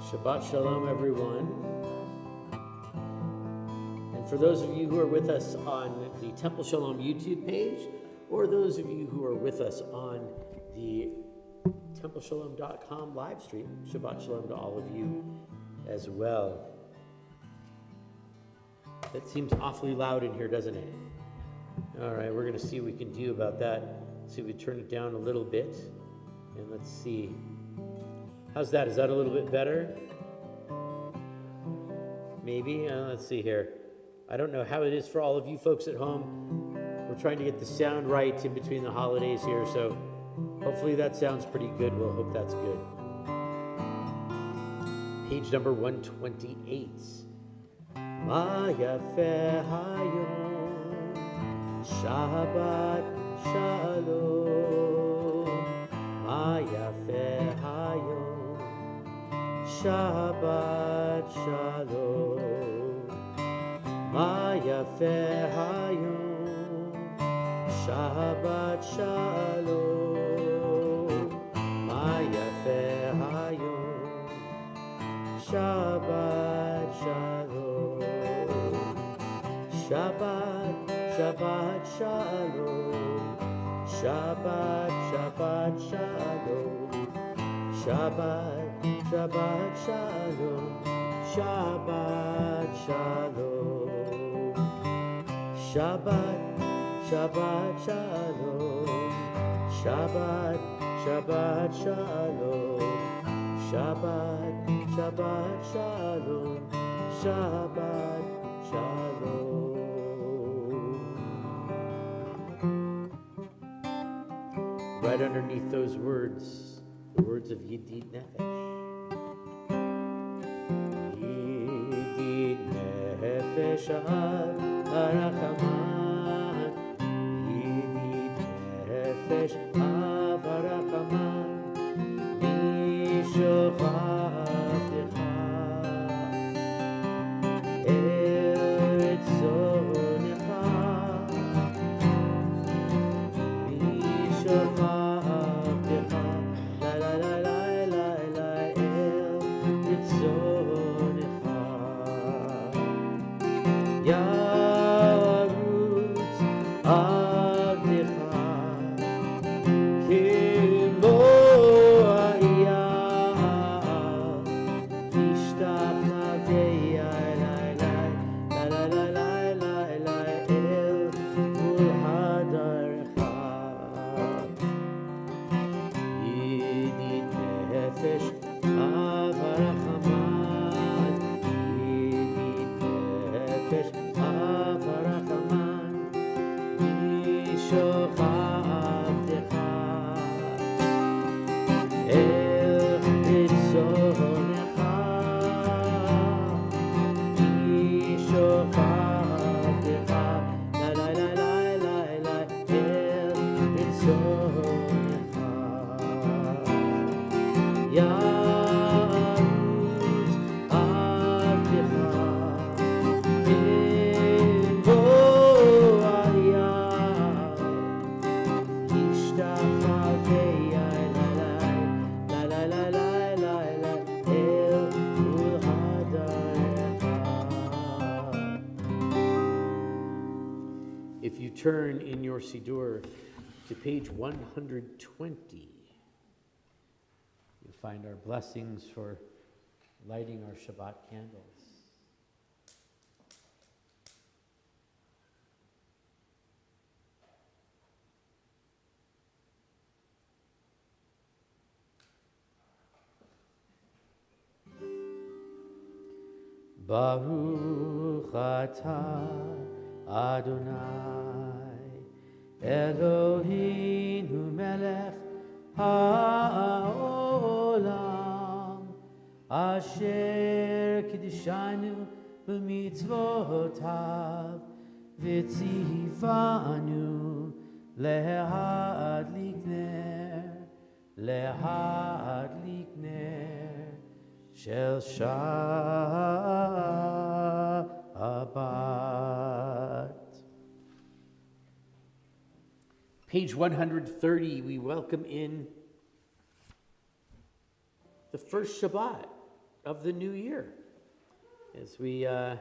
Shabbat Shalom, everyone. And for those of you who are with us on the Temple Shalom YouTube page, or those of you who are with us on the TempleShalom.com live stream, Shabbat Shalom to all of you as well. That seems awfully loud in here, doesn't it? All right, we're going to see what we can do about that. See if we turn it down a little bit. And let's see. How's that? Is that a little bit better? Maybe. Let's see here. I don't know how it is for all of you folks at home. We're trying to get the sound right in between the holidays here, so hopefully that sounds pretty good. We'll hope that's good. Page number 128. Ma yafeh hayom, Shabbat Shalom. Ma yafeh hayom, Shabbat Shalom. Ma yafeh hayom, Shabbat Shalom. Ma yafeh hayom, Shabbat Shalom. Shabbat, Shabbat Shalom. Shabbat, Shabbat Shalom. Shabbat, Shabbat Shalom. Shabbat Shalom. Shabbat, Shabbat Shalom. Shabbat, Shabbat Shalom. Shabbat, Shabbat Shalom. Shabbat Shalom. Right underneath those words, the words of Yedid Nefesh. Yedid Nefesh Arachaman. Yedid Nefesh Arachaman. Mishochatecha Etzonecha. Mishochatecha La la la la la la El Etzonecha Yarutz Avdecha Kimo If you turn in your Siddur to page 120, you'll find our blessings for lighting our Shabbat candles. Baruch atah Adonai Eloheinu melech ha'olam asher kiddushanu b'mitzvotav v'tzivanu lehadlik ner Shel Shabbat. Page 130, we welcome in the first Shabbat of the new year. As we are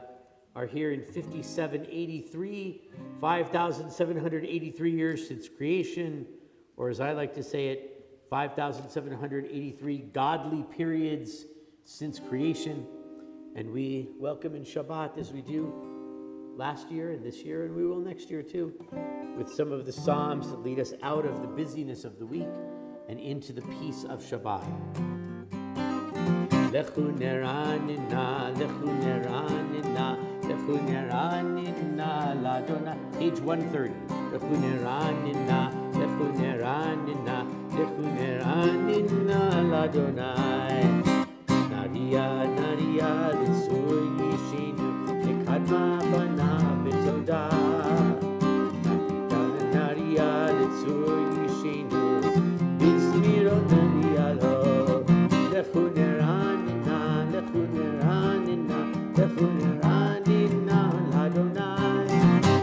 here in 5783, 5,783 years since creation, or as I like to say it, 5,783 godly periods since creation. And we welcome in Shabbat as we do last year and this year, and we will next year too, with some of the Psalms that lead us out of the busyness of the week and into the peace of Shabbat. Lechu neranina, lechu neranina, lechu neranina, ladona. Page 130. Lechu neranina, lechu neranina, lechu neranina, ladonai. Naria, naria, litzur yishinu, nekadma bana betoda. Naria, litzur yishinu, bizmiro naria lo. Lechu neranina, lechu neranina, lechu neranina, ladonai.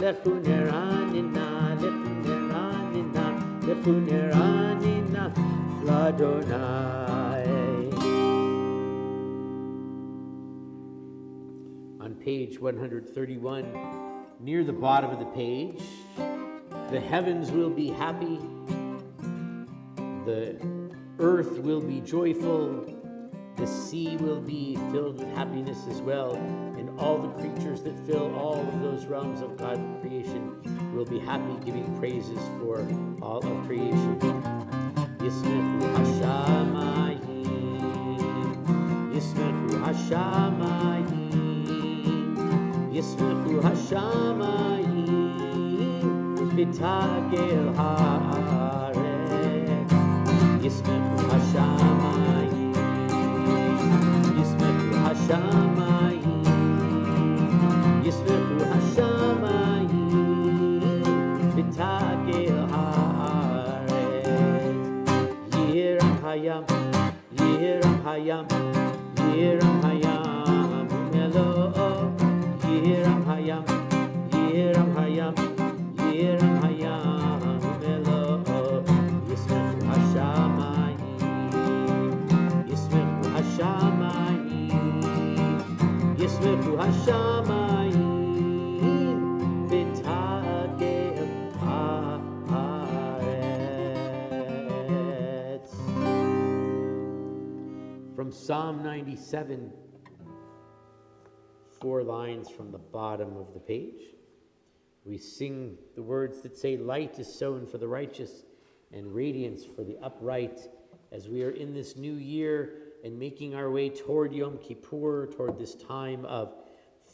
Lechu neranina, lechu neranina, lechu neranina, ladonai. On page 131, near the bottom of the page, the heavens will be happy, the earth will be joyful, the sea will be filled with happiness as well, and all the creatures that fill all of those realms of God's creation will be happy, giving praises for all of creation. Yismechu hashamayim, Yismechu hashamayim, Yismechu hashamayim, B'tagel haaretz. Yismechu hashamayim, Yismechu hashamayim, Yismechu hashamayim, B'tagel haaretz. Yiram hayam, Yiram hayam, Yiram hayam, Melo. Yiram hayam, Yiram hayam, Yiram hayam, Melo. Yismechu hashamayim, Yismechu hashamayim, Yismechu hashamayim, v'tagel haaretz. From Psalm 97, 4 lines from the bottom of the page, we sing the words that say, light is sown for the righteous and radiance for the upright, as we are in this new year and making our way toward Yom Kippur, toward this time of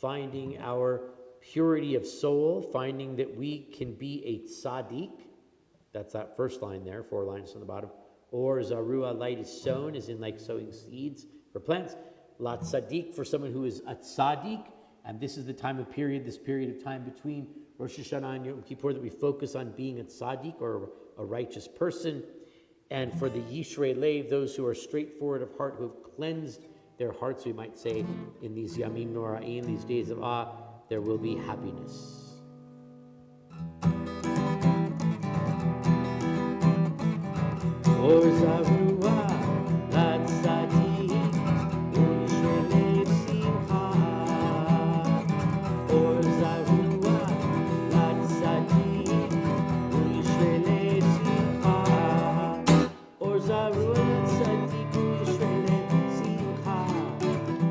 finding our purity of soul, finding that we can be a tzaddik. That's that first line there, 4 lines from the bottom. Or zarua, light is sown, as in like sowing seeds for plants. La tzaddik, for someone who is a tzaddik, and this is the time of period, this period of time between Rosh Hashanah and Yom Kippur, that we focus on being a tzaddik or a righteous person. And for the Yishrei Lev, those who are straightforward of heart, who have cleansed their hearts, we might say, in these Yamim Noraim, these days of awe, there will be happiness. Or zarua, la tzaddik, Yishrei Lev simcha. Or zarua, la tzaddik, Yishrei Lev simcha. Or zarua, la tzaddik, Yishrei Lev simcha.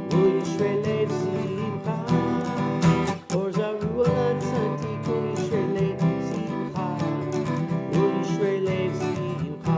Yishrei Lev simcha. Or zarua, la tzaddik, Yishrei Lev simcha. Yishrei Lev simcha.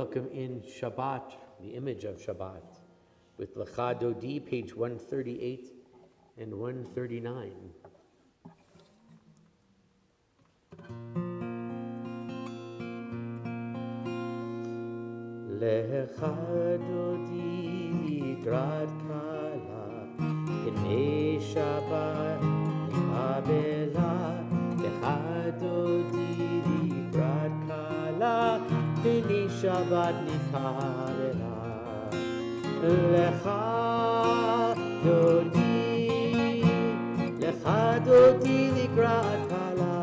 welcome in Shabbat, the image of Shabbat, with Lecha Dodi, page 138 and 139. Lecha Dodi likrat kala, Pnei Shabbat nikabela. Lecha Dodi likrat kala, Pnei Shabbat nikabela. Lecha Dodi likrat kala,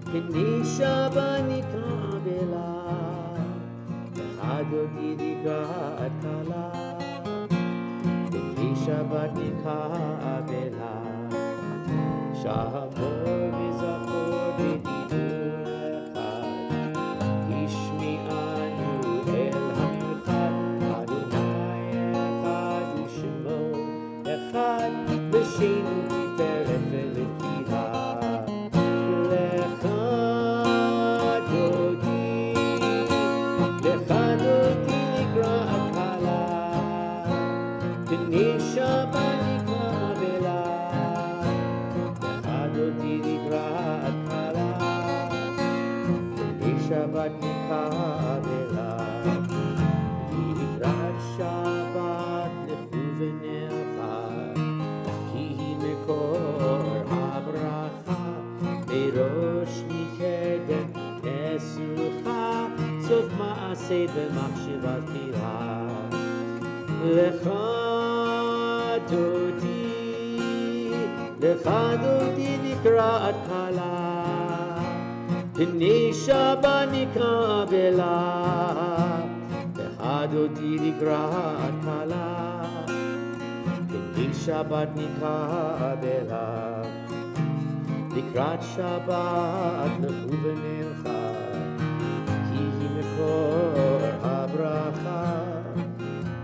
Pnei Shabbat nikabela. Lecha Dodi likrat kala, Pnei Shabbat nikabela. Shamor v'zachor v'didur echad, Hishmi'anu el ha'echad, Adonai echad u'shemo echad, L'sheinu tiferet v'lekiha. Lecha Dodi likrat kala, Pnei Shabbat nikabela. Lecha Dodi likrat kala, Pnei Shabbat nikabela. Likrat Shabbat lechu v'necha, Ki hi mekor habracha, Berosh mikedem nesucha, Sof ma'aseh b'machshavat tchila. Lecha Dodi likrat kala, Pnei Shabbat nikabela. Lecha Dodi likrat kala, Pnei Shabbat nikabela. Likrat Shabbat lechu v'necha, Ki hi mekor habracha,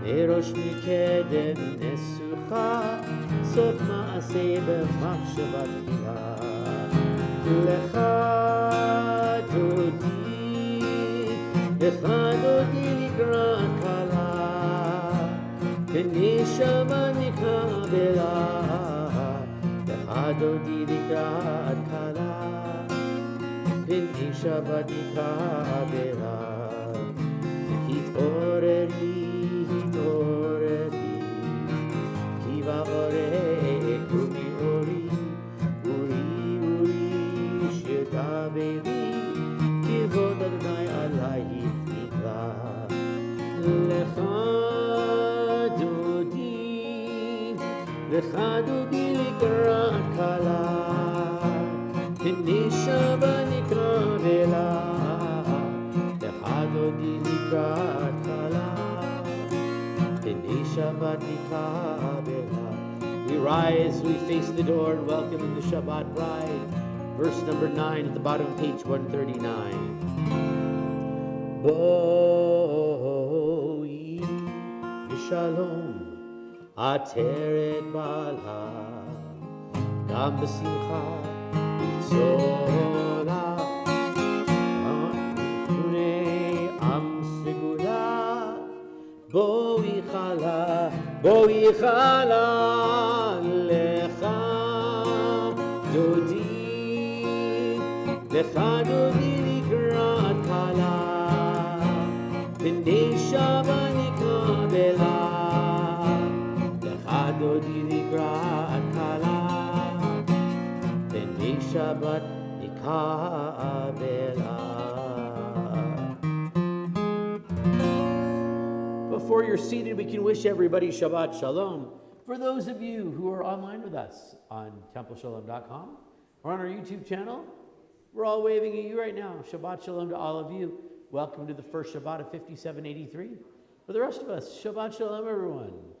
Berosh mikedem nesucha, Sof ma'aseh b'machshavat tchila. Lecha Dodi likrat kala, Pnei Shabbat nikabela. Lecha Dodi likrat kala, Pnei Shabbat nikabela. Hit'oreri, Ki ba'orech u'mi'ori, Uri shedaberi, Kivod Adonai alayich nikra. Lecha Dodi likrat kala, Pnei Shabbat nikabela. Lecha Dodi likrat kala, Pnei Shabbat nikabela. We rise, we face the door, and welcome in the Shabbat bride. Verse number 9 at the bottom of page 139. Boi b'shalom ateret bala, Gam b'simcha b'tzola, Pnei am segula. Boi chala, Lecha Dodi likrat kala, Pnei Shabbat nikabela. Lecha Dodi likrat kala, Pnei Shabbat nikabela. Before you're seated, we can wish everybody Shabbat Shalom. For those of you who are online with us on templeshalom.com or on our YouTube channel, we're all waving at you right now. Shabbat Shalom to all of you. Welcome to the first Shabbat of 5783. For the rest of us, Shabbat Shalom, everyone.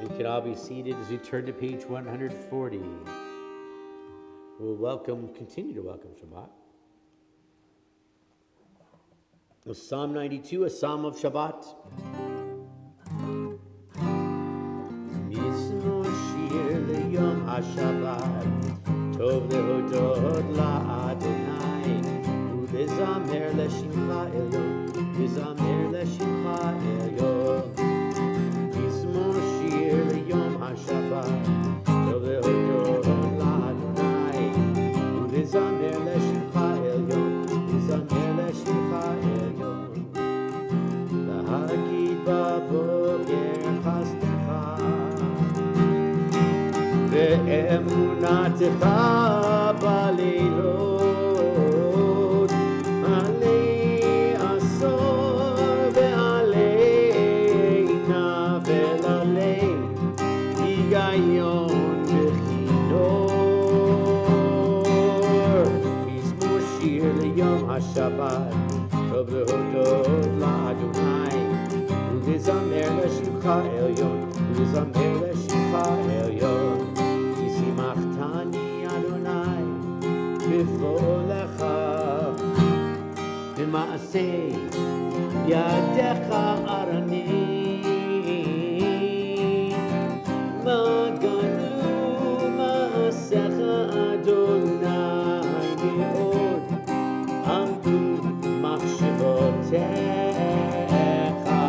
We can all be seated as we turn to page 140. We'll continue to welcome Shabbat. Psalm 92, a psalm of Shabbat. Mizmor shir leyom haShabbat, tov lehodot la'Adonai, u'lezamer leshimcha elyon, u'lezamer leshimcha elyon. Mizmor shir leyom haShabbat, tov lehodot la'Adonai, u'lezamer leshimcha elyon, u'lezamer leshimcha elyon. Lahagid baboker chasdecha, ve'emunatecha baleilot, alei asor ve'alei navel alei higayon v'chinor. Mizmor shir leyom haShabbat, tov lehodot la'Adonai, u'lezamer leshimcha elyon, u'lezamer leshimcha elyon. Yisimchtani Adonai b'folecha, b'maaseh yadecha arani, maganu maasecha Adonai me'od, amdu machshavotecha.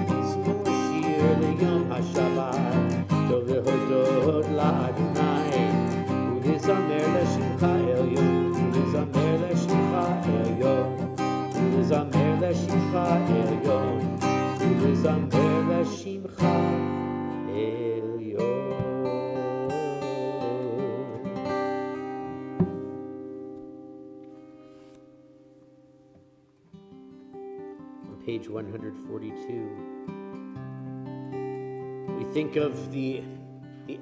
Mizmor shir leyom haShabbat, tov lehodot la'Adonai, u'lezamer leshimcha elyon, u'lezamer leshimcha elyon, u'lezamer leshimcha elyon, u'lezamer leshimcha elyon. Page 142. We think of the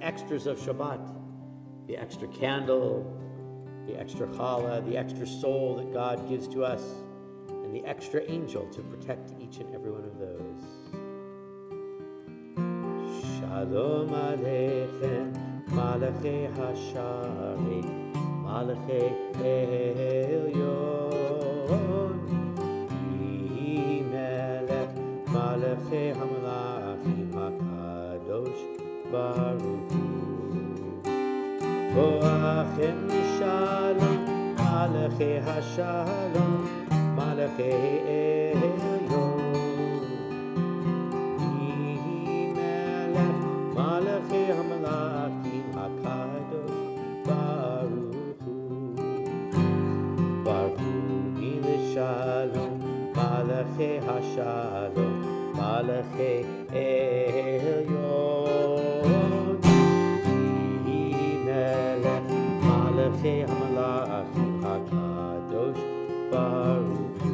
extras of Shabbat, the extra candle, the extra challah, the extra soul that God gives to us, and the extra angel to protect each and every one of those. Shalom Aleichem, Malachei Hasharet, Malachei Elyon, Malachei HaMelachim HaKadosh Baruch Hu. Boachem Shalom, Malachei HaShalom, Malachei Elyon. Yehi Melech, Malachei HaMelachim HaKadosh Baruch Hu. Baruch Hu Shalom, Malachei HaShalom, Malachei Elyon. Yehi Melech, Malachei HaMelachim HaKadosh Baruch Hu.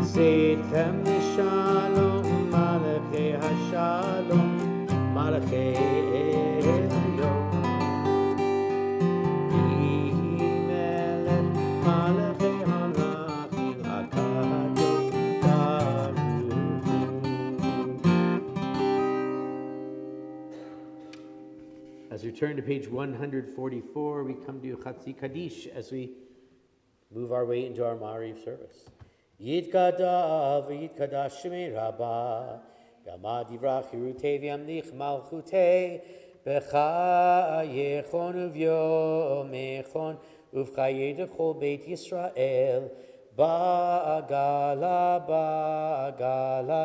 Seitchem Shalom, Malachei HaShalom, Malachei Elyon. Yehi Melech, Malachei HaMelachim HaKadosh Baruch Hu. As we turn to page 144, we come to Chatzi Kaddish as we move our way into our Ma'ariv service. Yitkadav v'yitkadash shmei Rabbah, Yamad yivrach Yerutei v'yamlich malchutei, B'cha yechon uv'yomechon, uv'chayei d'chol Beit Yisrael, Ba'agala, Ba'agala,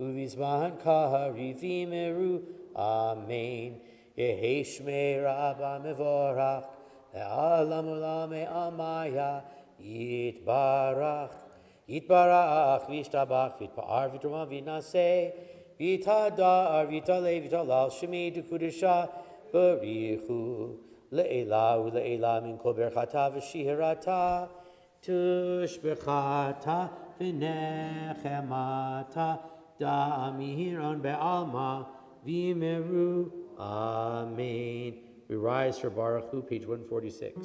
uv'izman ka'harivim eru, Amen. Yehei shmei Rabbah mevorach, le'alam u'lam me'amaya, Yitbarach, Yitbarach, V'yishtabach, V'yitpa'ar, V'yitramah, V'yinaseh, V'yitadar, V'yitaleh, V'yitalal, Shemei d'Kudesha, Barichu, Le'ela u'le'ela min kol berchata v'shihirata, Tushbechata v'nechemata, Da'amihiron be'alma, V'yimeru, Amen. We rise for Baruch Hu, page 146.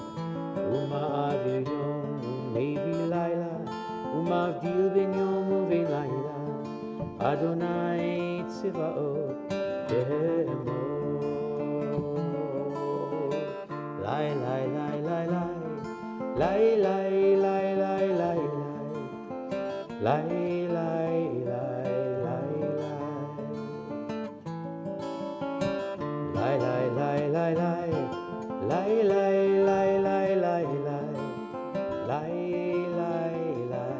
Adonai Tzivaot Be'emor. Lai, lai, lai, lai, lai. Lai, lai, lai, lai, lai, lai. Lai, lai, lai, lai, lai. Lai, lai, lai, lai, lai. Lai, lai, lai, lai, lai, lai. Lai, lai, lai,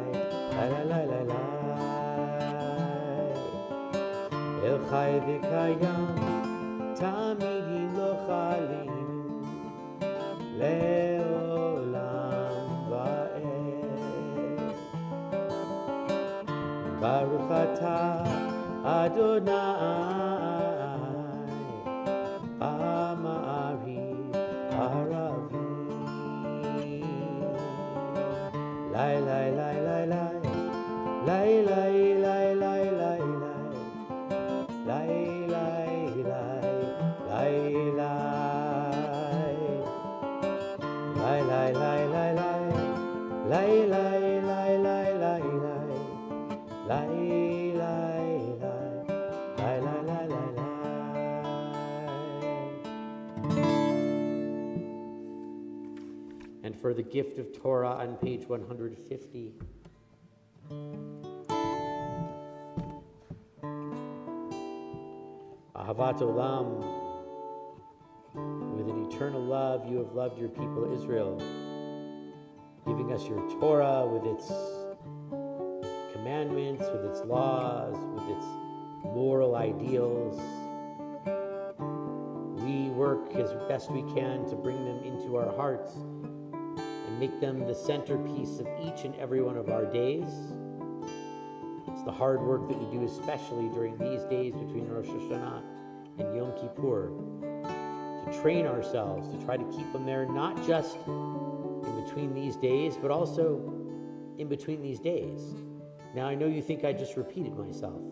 lai, lai, lai, lai. El Chai V'Kayam Tamidim Lo Chalinu Le'olam Va'ed. Baruch Atah Adonai Amari Aravi. Lai, lai, lai, lai, lai. Lai, lai, lai, lai, lai, lai. Lai, lai, lai, lai, lai. Lai, lai, lai, lai, lai. Lai, lai, lai, lai, lai, lai. Lai, lai, lai, lai, lai, lai, lai, lai. And for the gift of Torah on page 150. Ahavat Olam, with an eternal love, you have loved your people Israel, giving us your Torah with its commandments, with its laws, with its moral ideals. We work as best we can to bring them into our hearts and make them the centerpiece of each and every one of our days. It's the hard work that we do, especially during these days between Rosh Hashanah and Yom Kippur, to train ourselves to try to keep them there, not just in between these days, but also in between these days. Now, I know you think I just repeated myself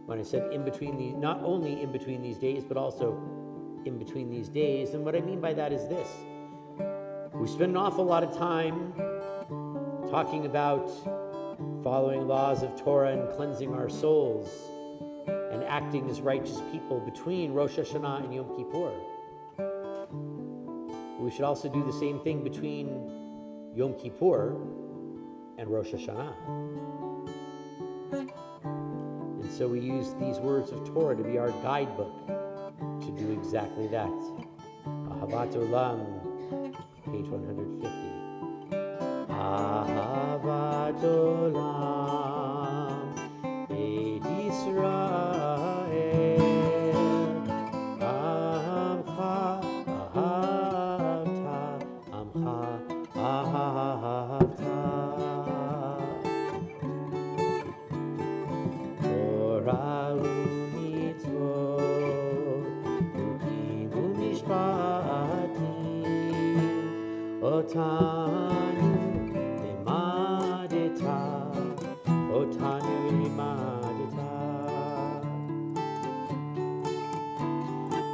when I said in between the, not only in between these days, but also in between these days. And what I mean by that is this. We spend an awful lot of time talking about following laws of Torah and cleansing our souls and acting as righteous people between Rosh Hashanah and Yom Kippur. We should also do the same thing between Yom Kippur and Rosh Hashanah. And so we use these words of Torah to be our guidebook to do exactly that. Ahavat Olam, page 150. Ahavat Olam et Yisrael Amcha Ahavta Amcha Ahavta Torah u'mitzvot Ukim u'mishpatim Otanu Otanu limadeta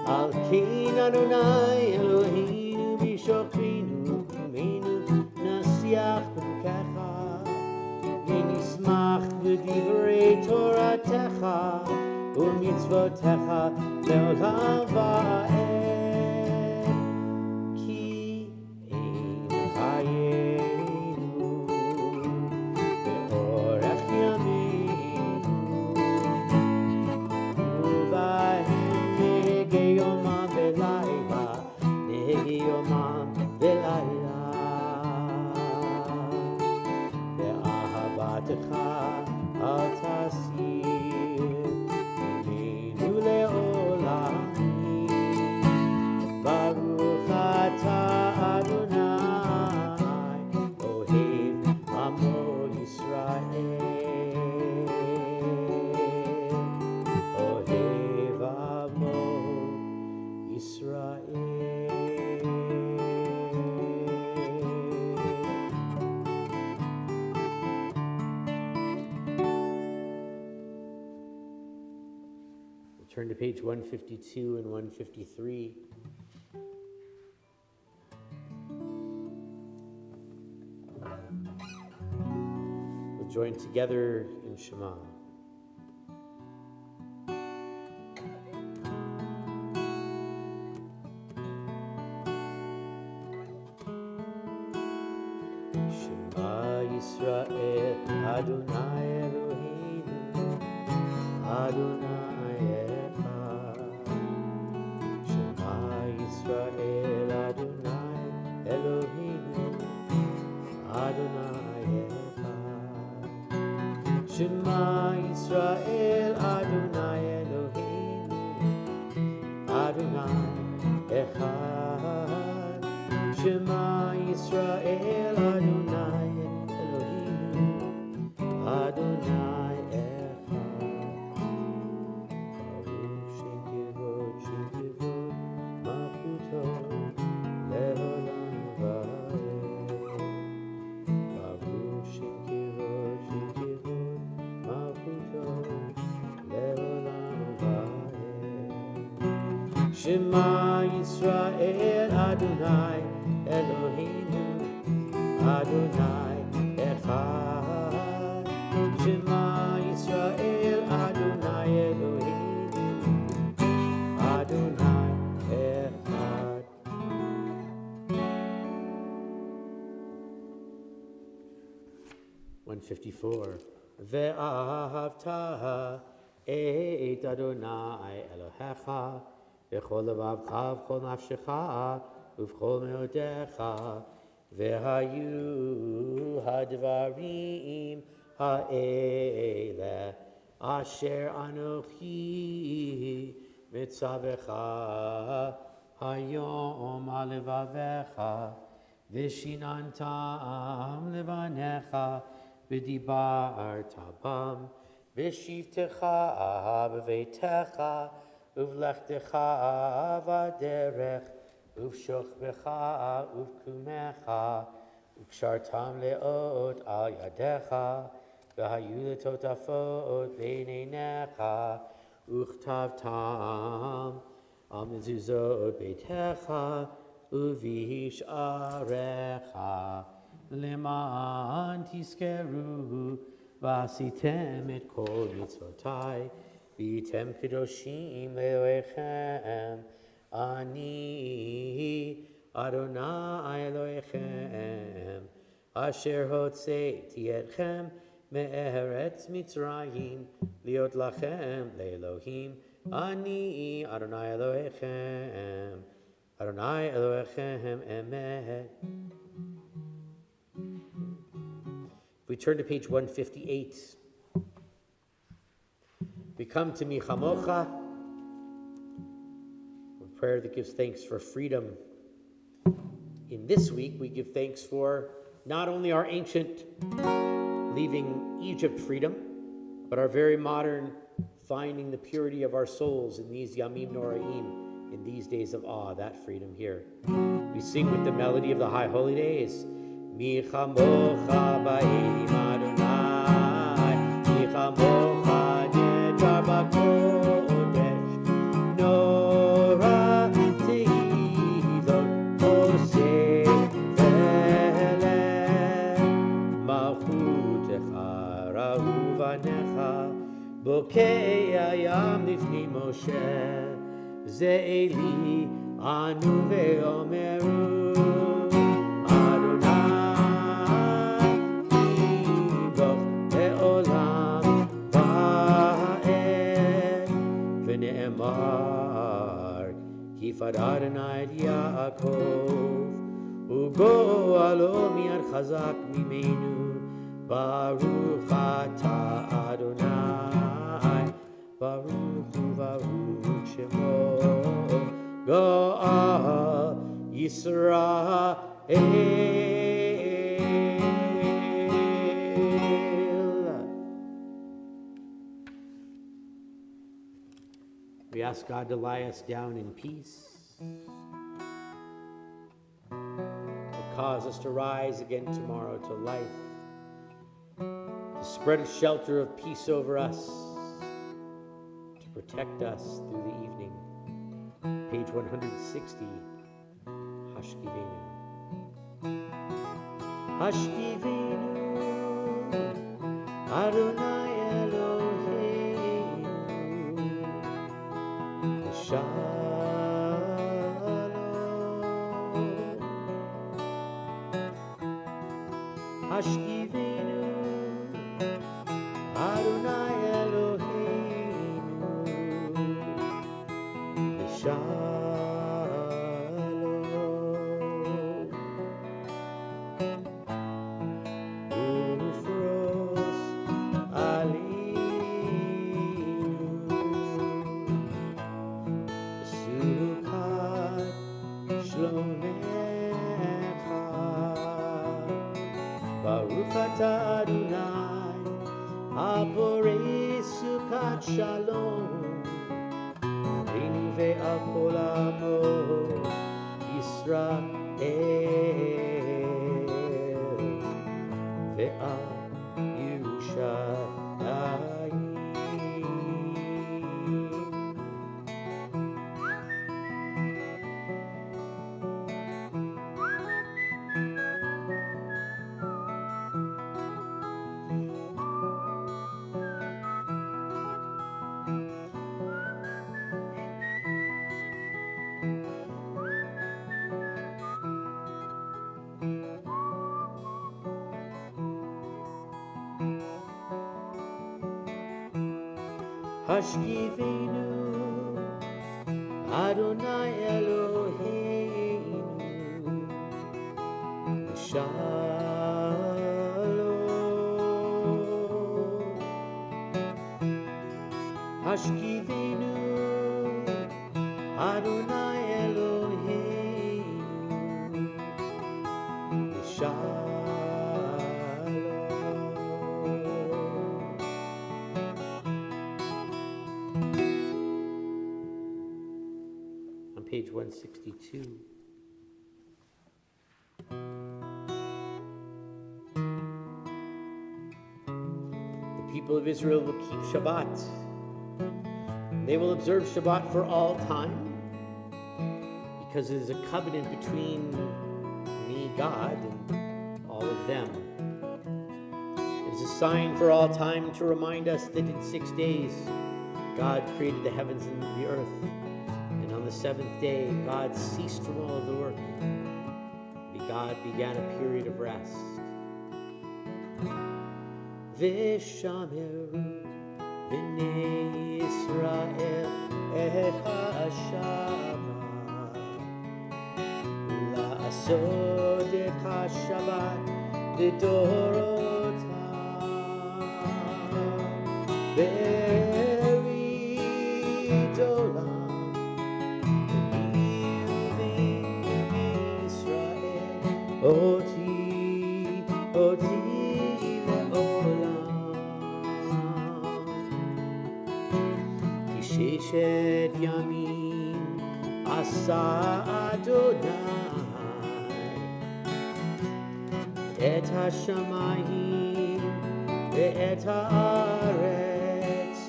Al kein Adonai Eloheinu b'shochinu Kumenu nasiach b'kecha V'nismach b'divrei Toratecha U'mitzvotecha le'olam va'ed Ki ein chayenu Be'orech yameinu Uvahem nege yomam v'layla Nege yomam v'layla Ve'ahavatecha al tasir Imenu le'olamim Baruch atah Adonai Ohev amo Yisrael Ohev amo Yisrael. We'll turn to page 152 and 153. We'll join together in Shema. Yisrael, Adonai Eloheinu, Adonai Echad. Shema Yisrael, Adonai Eloheinu, Adonai Echad. Shema Yisrael, Adonai Eloheinu, Adonai Echad. Shema Yisrael, Adonai Eloheinu, Adonai Echad. Baruch Shem Kivod Malchuto Leolam Va'ed. Baruch Shem Kivod Malchuto Leolam Va'ed. Shema Yisrael, Adonai Eloheinu, Adonai Echad. Shema Yisrael, Adonai Eloheinu, Adonai Echad. $154. Ve'ahavta et Adonai Elohecha v'chol levavcha v'chol nafshecha uv'chol meodecha v'hayu hadvarim ha'ele asher anochi mitzavecha hayom alevavecha v'shinantam levanecha v'dibarta bam v'shivtecha b'veitecha uvlechtecha v'derech uvshochbecha uvkumecha ukshartam leot al yadecha v'hayu letotafot b'neinecha uchtavtam al mezuzot beitecha uvish'arecha leman tiskeru v'asitem et kol mitzvotai v'yitem kedoshim le'oechem ani Adonai Elohechem asher hotzeiti etchem me'eretz Mitzrayim liot lachem le'Elohim ani Adonai Elohechem Adonai Elohechem emet. We turn to page 158. We come to Michamocha, a prayer that gives thanks for freedom. In this week, we give thanks for not only our ancient leaving Egypt freedom, but our very modern finding the purity of our souls in these Yamim Noraim, in these days of awe, that freedom here. We sing with the melody of the High Holy Days. Mi chamocha ba'elim Adonai, mi chamocha nedar b'kodesh, nora tehilot oseh veleh, malchutecha ra'u vanecha, bokei hayam lifnei Moshe, ze'eli anu ve'omeru, Kifad Adonai et Yaakov Ugo alo miyad chazak mimenu Baruch ata Adonai Baruch hu Baruch Shemo Go'al Yisrael. We ask God to lie us down in peace, to cause us to rise again tomorrow to life, to spread a shelter of peace over us, to protect us through the evening. Page 160, Hashkivenu. Hashkivenu, Adonai Eloheinu, Shalom. Hashkivenu Adonai Eloheinu Shalom Ufros Alinu Sukkot Shlomecha Baruch atah Adonai Aporei Sukkot Shalom Einu ve'al kol amo Yisrael ve'al Yerushalayim. Hashkivenu Adonai Eloheinu Shalom Hashkivenu Adonai Eloheinu Shalom. Page 162. The people of Israel will keep Shabbat. They will observe Shabbat for all time because it is a covenant between me, God, and all of them. It is a sign for all time to remind us that in 6 days God created the heavens and the earth. On the seventh day, God ceased from all of the work. God began a period of rest. V'shameru b'nei Yisrael et ha-Shabbat la'asod et ha-Shabbat l'dorotam berit olam. Oti, oti le'olam. Kisheshet yamim asa Adonai et hashamayim ve'et haaretz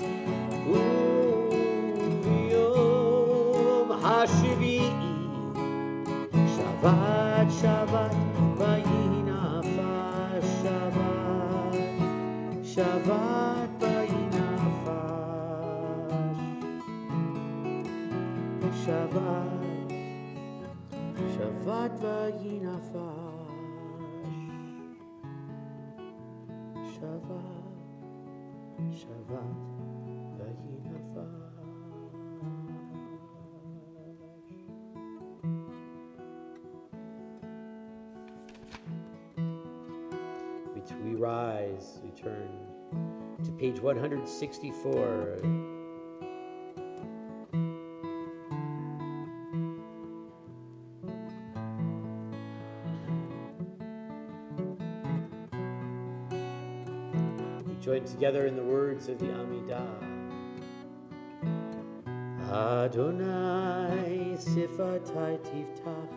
u'yom hashvi'i Shabbat, Shabbat, vayinafash, Shabbat, Shabbat, vayinafash, Shabbat, Shabbat, vayinafash, Shabbat, Shabbat, vayinafash. We rise, we turn to page 164. We join together in the words of the Amidah. Adonai sifatai tiftach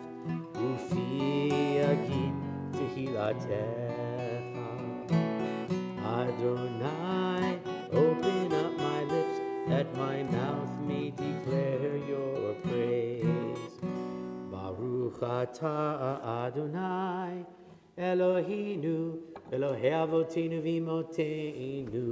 ufi yagid tehilatech. Adonai, open up my lips, that my mouth may declare your praise. Baruch atah Adonai, Eloheinu, Elohei avotenu v'imotenu,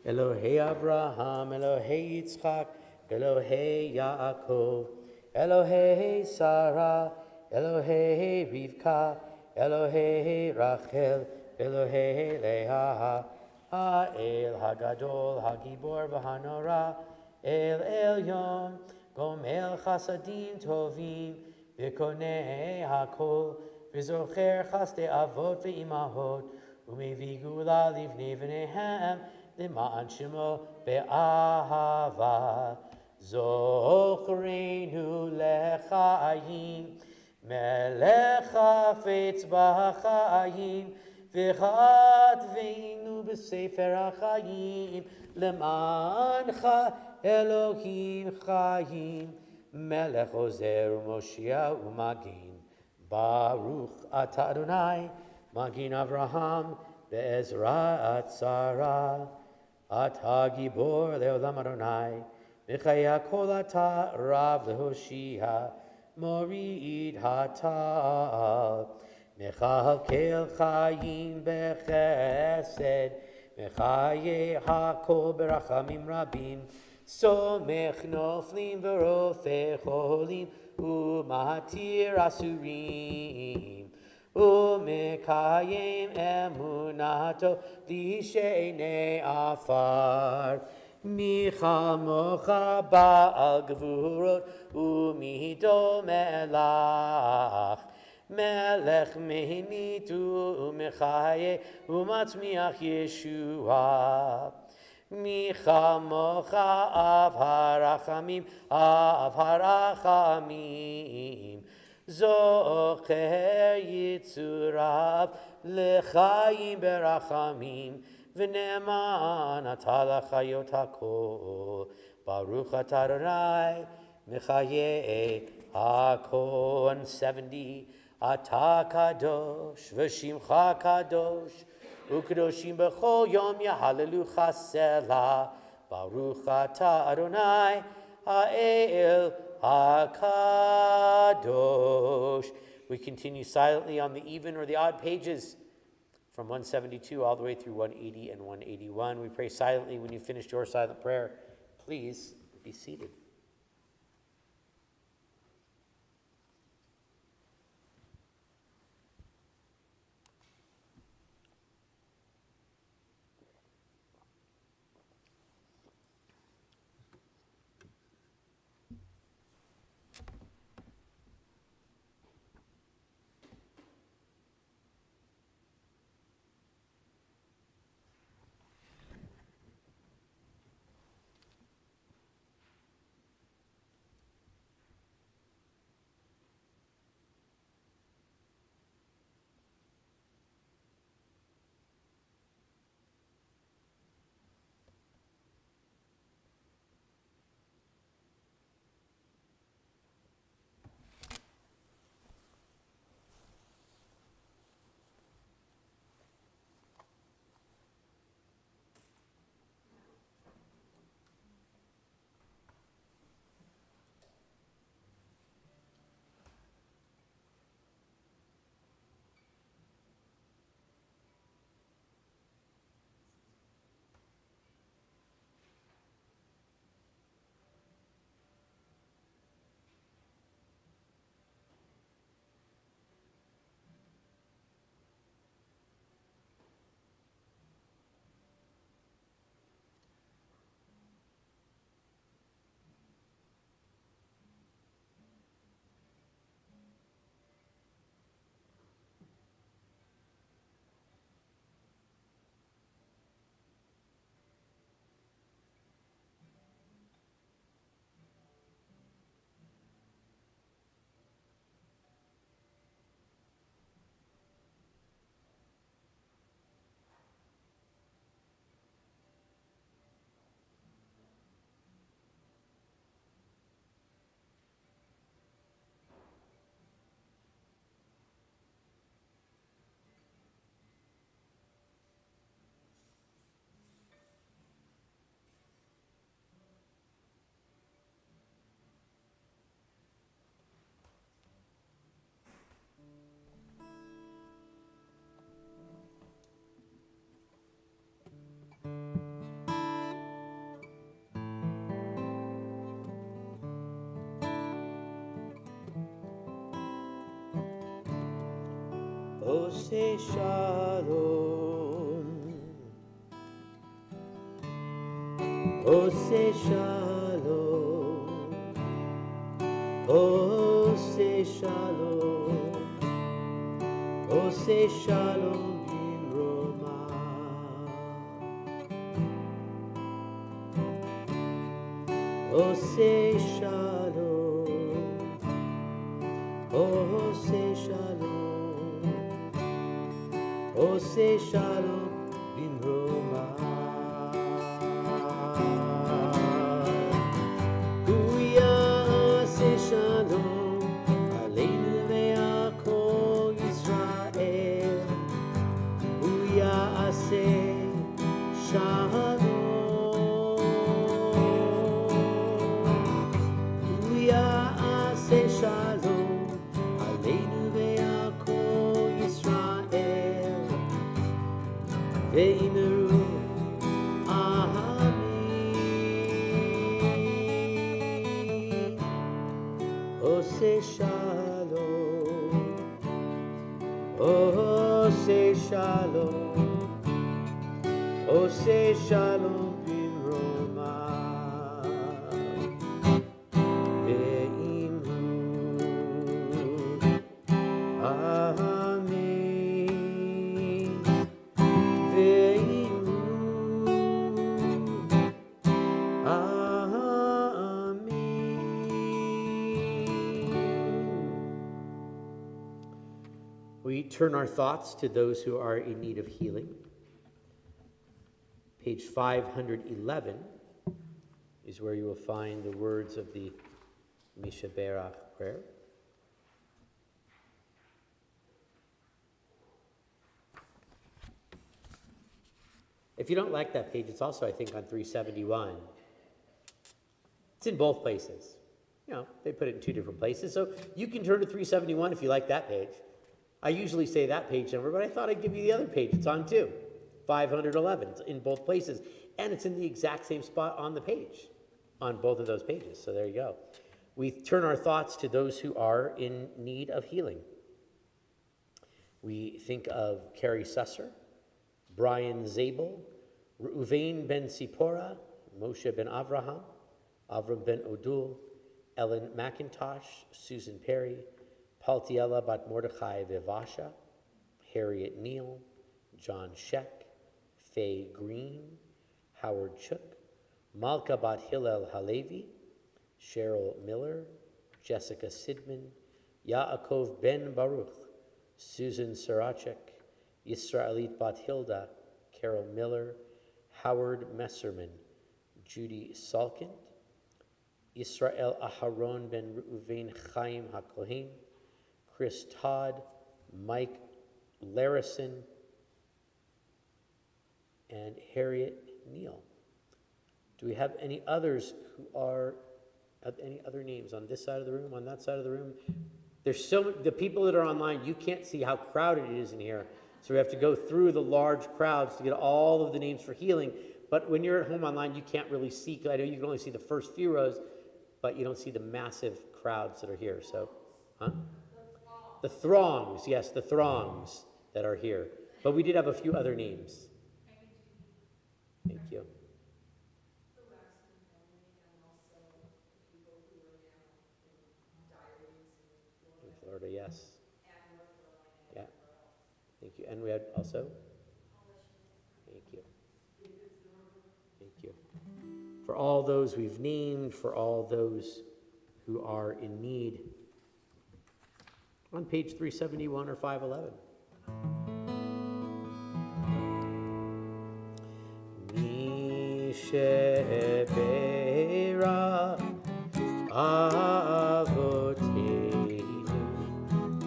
Elohei Avraham, Elohei Yitzchak, Elohei Yaakov, Elohei Sarah, Elohei Rivka, Elohei Rachel, Elohei Leha, Ha'el Hagadol, Hagibor V'Hanora, El Elyon, Gomel Chasadim Tovim, V'Konei HaKol, V'Zocher Chaste Avot V'Imahot, Umevi Gula Livnei V'Nehem, L'Ma'an Shemo Be'ahava, Zochreinu L'Chaim, Melech Hafetz B'Chaim, V'Chatvenu B'Sefer HaChaim, L'Mancha Elohim Chaim, Melech Ozer U'Moshia U'Magin, Baruch Atah Adonai, Magin Avraham, Be'ezra Atzara, Atah Gibor Le'olam Adonai, V'chaya Kol Atah Rav Lehoshia, Morid Hatal, Mechalkel Chayim Bechesed, Mechaye HaKol Berachamim Rabim, Somech Noflim V'Rofeh Cholim, U'Matir Asurim, U'Mekayim Emunato L'Shenei Afar, Michal Mocha Ba'al Gvurot, U'Mido Melach, Melech Mehinit U'Mechaye, U'Matzmiach Yeshua. Michal Mocha Av Harachamim, Av Harachamim, Zocher Yitzurav L'Chaim Berachamim, V'ne'eman Atah L'Chayot HaKol, Baruch Atah Adonai, Mechaye HaKol. 170, Atah Kadosh, V'Shimcha Kadosh, U'Kadoshim B'chol Yom Yahallelu Chasela, Baruch Atah Adonai, Ha'el HaKadosh. We continue silently on the even or the odd pages from 172 all the way through 180 and 181. We pray silently. When you finished your silent prayer, please be seated. Ose Shalom. Ose Shalom. Ose Shalom. Ose Shalom Bimroma. Ose Shalom. Ose Shalom. Ose Shalom Bimroma. Huya Ose Shalom Aleinu ve'al Yisrael. Huya Ase Shalom. Huya Ase Shalom Aleinu ve'al Yisrael. Ve'imru Amin. Ose Shalom. Ose Shalom. Ose Shalom Bimroma. Ve'imru Amin. Ve'imru Amin. We turn our thoughts to those who are in need of healing. Page 511 is where you will find the words of the Misha Berach prayer. If you don't like that page, it's also, I think, on 371. It's in both places. You know, they put it in two different places. So you can turn to 371 if you like that page. I usually say that page number, but I thought I'd give you the other page. It's on too. 511. It's in both places. And it's in the exact same spot on the page, on both of those pages. So there you go. We turn our thoughts to those who are in need of healing. We think of Carrie Susser, Brian Zabel, Reuven ben Sipora, Moshe ben Avraham, Avram ben Odul, Ellen McIntosh, Susan Perry, Paltiela bat Mordechai Vivasha, Harriet Neal, John Sheck, Faye Green, Howard Chook, Malka bat Hillel Halevi, Cheryl Miller, Jessica Sidman, Yaakov ben Baruch, Susan Sarachek, Yisraelit bat Hilda, Carol Miller, Howard Messerman, Judy Salkind, Israel Aharon ben Reuven Chaim HaKohen, Chris Todd, Mike Larison, and Harriet Neal. Do we have any others who are, any other names on this side of the room, on that side of the room? There's so the people that are online, you can't see how crowded it is in here. So we have to go through the large crowds to get all of the names for healing. But when you're at home online, you can't really see. I know you can only see the first few rows, but you don't see the massive crowds that are here. So, the throngs, yes, the throngs that are here. But we did have a few other names. Thank you. In Florida, yes. Yeah. Thank you. And we had also? Thank you. Thank you. For all those we've named, for all those who are in need. On page 371 or 511. Shebera avoteinu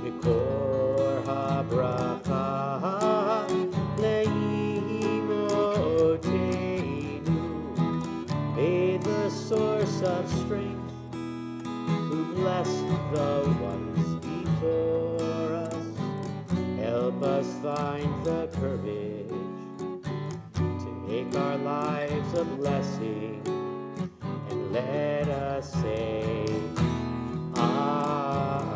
mikor habracha leimoteinu. May the source of strength, who blessed the ones before us, help us find the courage make our lives a blessing, and let us say, Amen.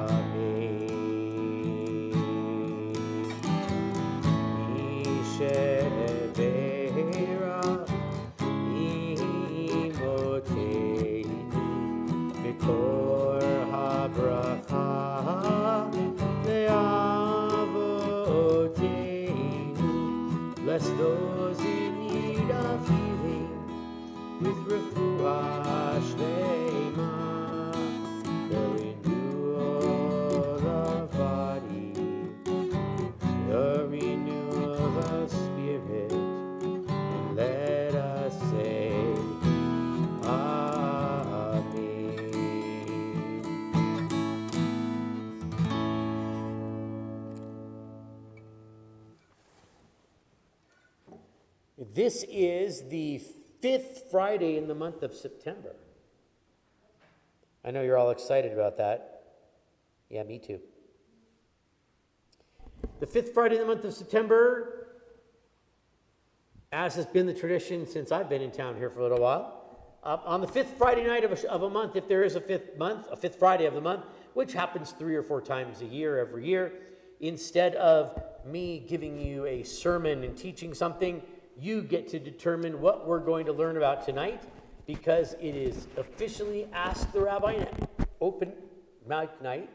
Bless those in need of healing with refuah shlema, the renewal of body, the renewal of spirit, and let us say, Amen. This is the 5th Friday in the month of September. I know you're all excited about that. Yeah, me too. The 5th Friday in the month of September, as has been the tradition since I've been in town here for a little while, on the 5th Friday night of a month, if there is a 5th Friday of the month, which happens 3 or 4 times a year, every year, instead of me giving you a sermon and teaching something, you get to determine what we're going to learn about tonight, because it is officially Ask the Rabbi Night, open mic night,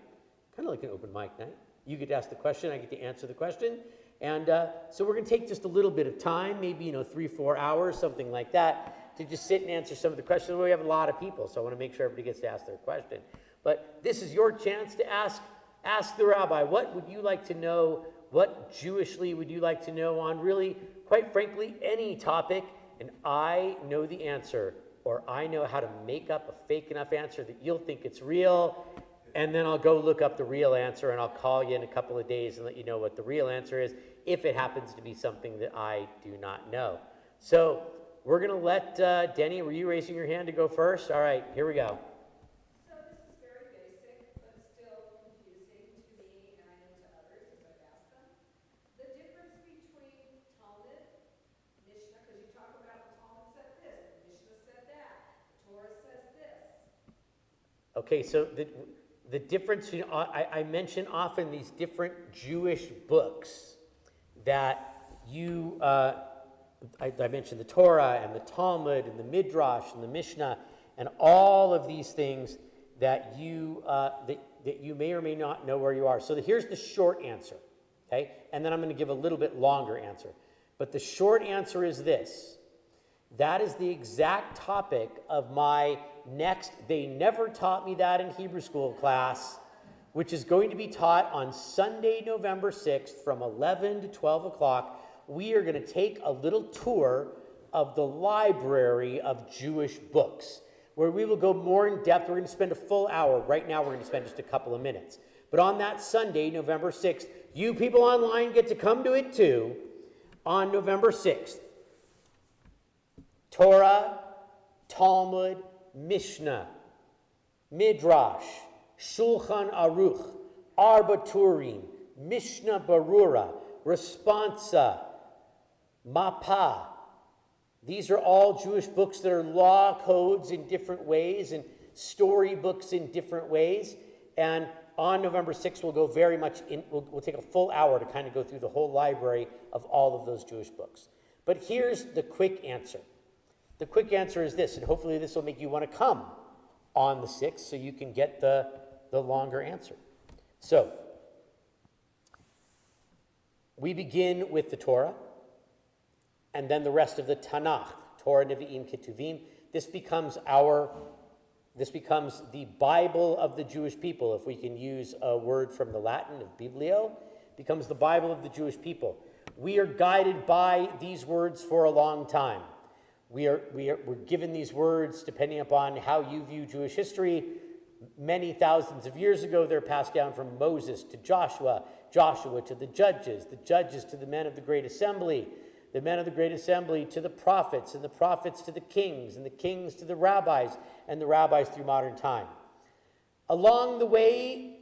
kind of like an open mic night. You get to ask the question, I get to answer the question, and so we're going to take just a little bit of time, maybe 3-4 hours, something like that, to just sit and answer some of the questions. We have a lot of people, so I want to make sure everybody gets to ask their question. But this is your chance to ask the rabbi. What would you like to know? What Jewishly would you like to know on really, quite frankly, any topic? And I know the answer, or I know how to make up a fake enough answer that you'll think it's real, and then I'll go look up the real answer, and I'll call you in a couple of days and let you know what the real answer is, if it happens to be something that I do not know. So we're going to let Denny, were you raising your hand to go first? All right, here we go. So this is very basic, but still confusing to me and to others as I've asked them. The difference between Talmud, Mishnah, because you talk about the Talmud said this, the Mishnah said that, the Torah says this. Okay, so the difference, I mention often these different Jewish books that you, I mentioned the Torah and the Talmud and the Midrash and the Mishnah and all of these things that you may or may not know where you are. So here's the short answer, okay? And then I'm going to give a little bit longer answer. But the short answer is this. That is the exact topic of my next They Never Taught Me That in Hebrew School class, which is going to be taught on Sunday, November 6th from 11 to 12 o'clock. We are going to take a little tour of the library of Jewish books, where we will go more in depth. We're going to spend a full hour. Right now, we're going to spend just a couple of minutes. But on that Sunday, November 6th, you people online get to come to it too, on November 6th. Torah, Talmud, Mishnah, Midrash, Shulchan Aruch, Arba Turim, Mishnah Barura, Responsa, Mapa. These are all Jewish books that are law codes in different ways and story books in different ways. And on November 6th, we'll go very much in, we'll take a full hour to kind of go through the whole library of all of those Jewish books. But here's the quick answer. The quick answer is this, and hopefully this will make you want to come on the 6th so you can get the longer answer. So, we begin with the Torah, and then the rest of the Tanakh, Torah, Nevi'im, Ketuvim. This becomes the Bible of the Jewish people, if we can use a word from the Latin of biblio, becomes the Bible of the Jewish people. We are guided by these words for a long time. We're given these words depending upon how you view Jewish history. Many thousands of years ago, they're passed down from Moses to Joshua, Joshua to the judges to the men of the Great Assembly, the men of the Great Assembly to the prophets, and the prophets to the kings, and the kings to the rabbis, and the rabbis through modern time. Along the way,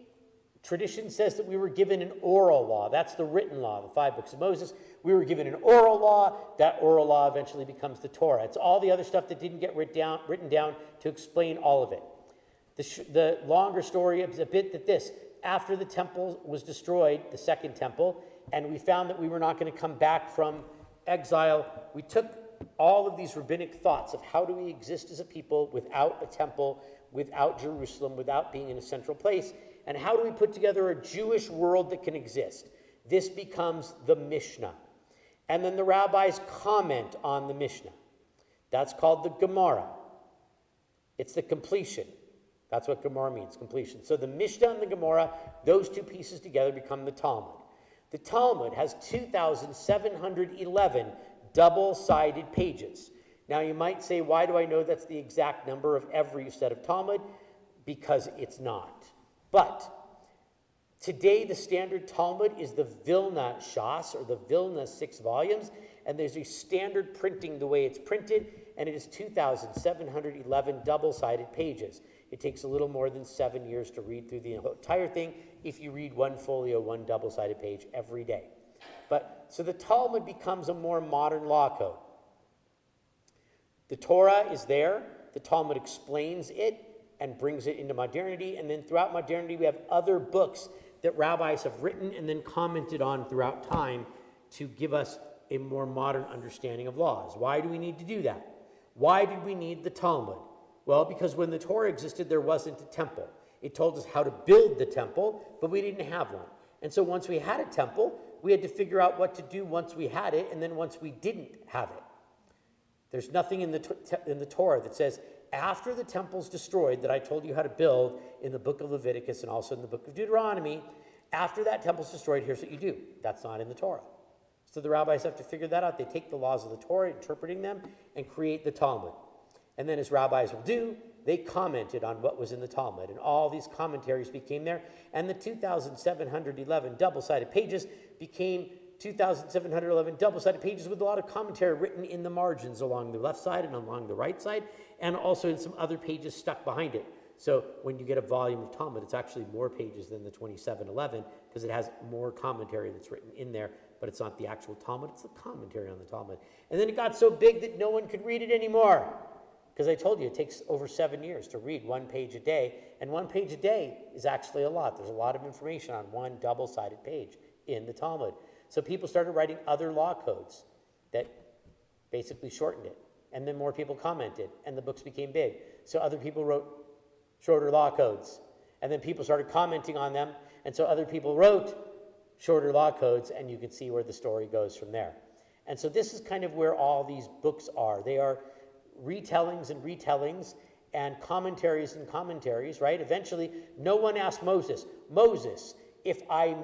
tradition says that we were given an oral law. That's the written law, the 5 books of Moses. We were given an oral law. That oral law eventually becomes the Torah. It's all the other stuff that didn't get written down to explain all of it. The longer story is a bit that this, after the temple was destroyed, the second temple, and we found that we were not going to come back from exile, we took all of these rabbinic thoughts of how do we exist as a people without a temple, without Jerusalem, without being in a central place, and how do we put together a Jewish world that can exist? This becomes the Mishnah. And then the rabbis comment on the Mishnah. That's called the Gemara. It's the completion. That's what Gemara means, completion. So the Mishnah and the Gemara, those two pieces together become the Talmud. The Talmud has 2,711 double-sided pages. Now you might say, why do I know that's the exact number of every set of Talmud? Because it's not. But today the standard Talmud is the Vilna Shas, or the Vilna 6 volumes, and there's a standard printing the way it's printed, and it is 2,711 double-sided pages. It takes a little more than 7 years to read through the entire thing if you read one folio, one double-sided page every day. So the Talmud becomes a more modern law code. The Torah is there, the Talmud explains it and brings it into modernity, and then throughout modernity we have other books that rabbis have written and then commented on throughout time to give us a more modern understanding of laws. Why do we need to do that? Why did we need the Talmud? Well, because when the Torah existed, there wasn't a temple. It told us how to build the temple, but we didn't have one. And so once we had a temple, we had to figure out what to do once we had it, and then once we didn't have it. There's nothing in the Torah that says, after the temple's destroyed that I told you how to build in the book of Leviticus and also in the book of Deuteronomy, after that temple's destroyed, here's what you do. That's not in the Torah. So the rabbis have to figure that out. They take the laws of the Torah, interpreting them, and create the Talmud. And then as rabbis will do, they commented on what was in the Talmud. And all these commentaries became there. And the 2,711 double-sided pages became 2,711 double-sided pages with a lot of commentary written in the margins along the left side and along the right side, and also in some other pages stuck behind it. So when you get a volume of Talmud, it's actually more pages than the 2,711 because it has more commentary that's written in there, but it's not the actual Talmud, it's the commentary on the Talmud. And then it got so big that no one could read it anymore. Because I told you, it takes over 7 years to read 1 page a day, and 1 page a day is actually a lot. There's a lot of information on one double-sided page in the Talmud. So people started writing other law codes that basically shortened it, and then more people commented, and the books became big. So other people wrote shorter law codes, and then people started commenting on them, and so other people wrote shorter law codes, and you can see where the story goes from there. And so this is kind of where all these books are. They are retellings and retellings and commentaries, right? Eventually, no one asked Moses, if I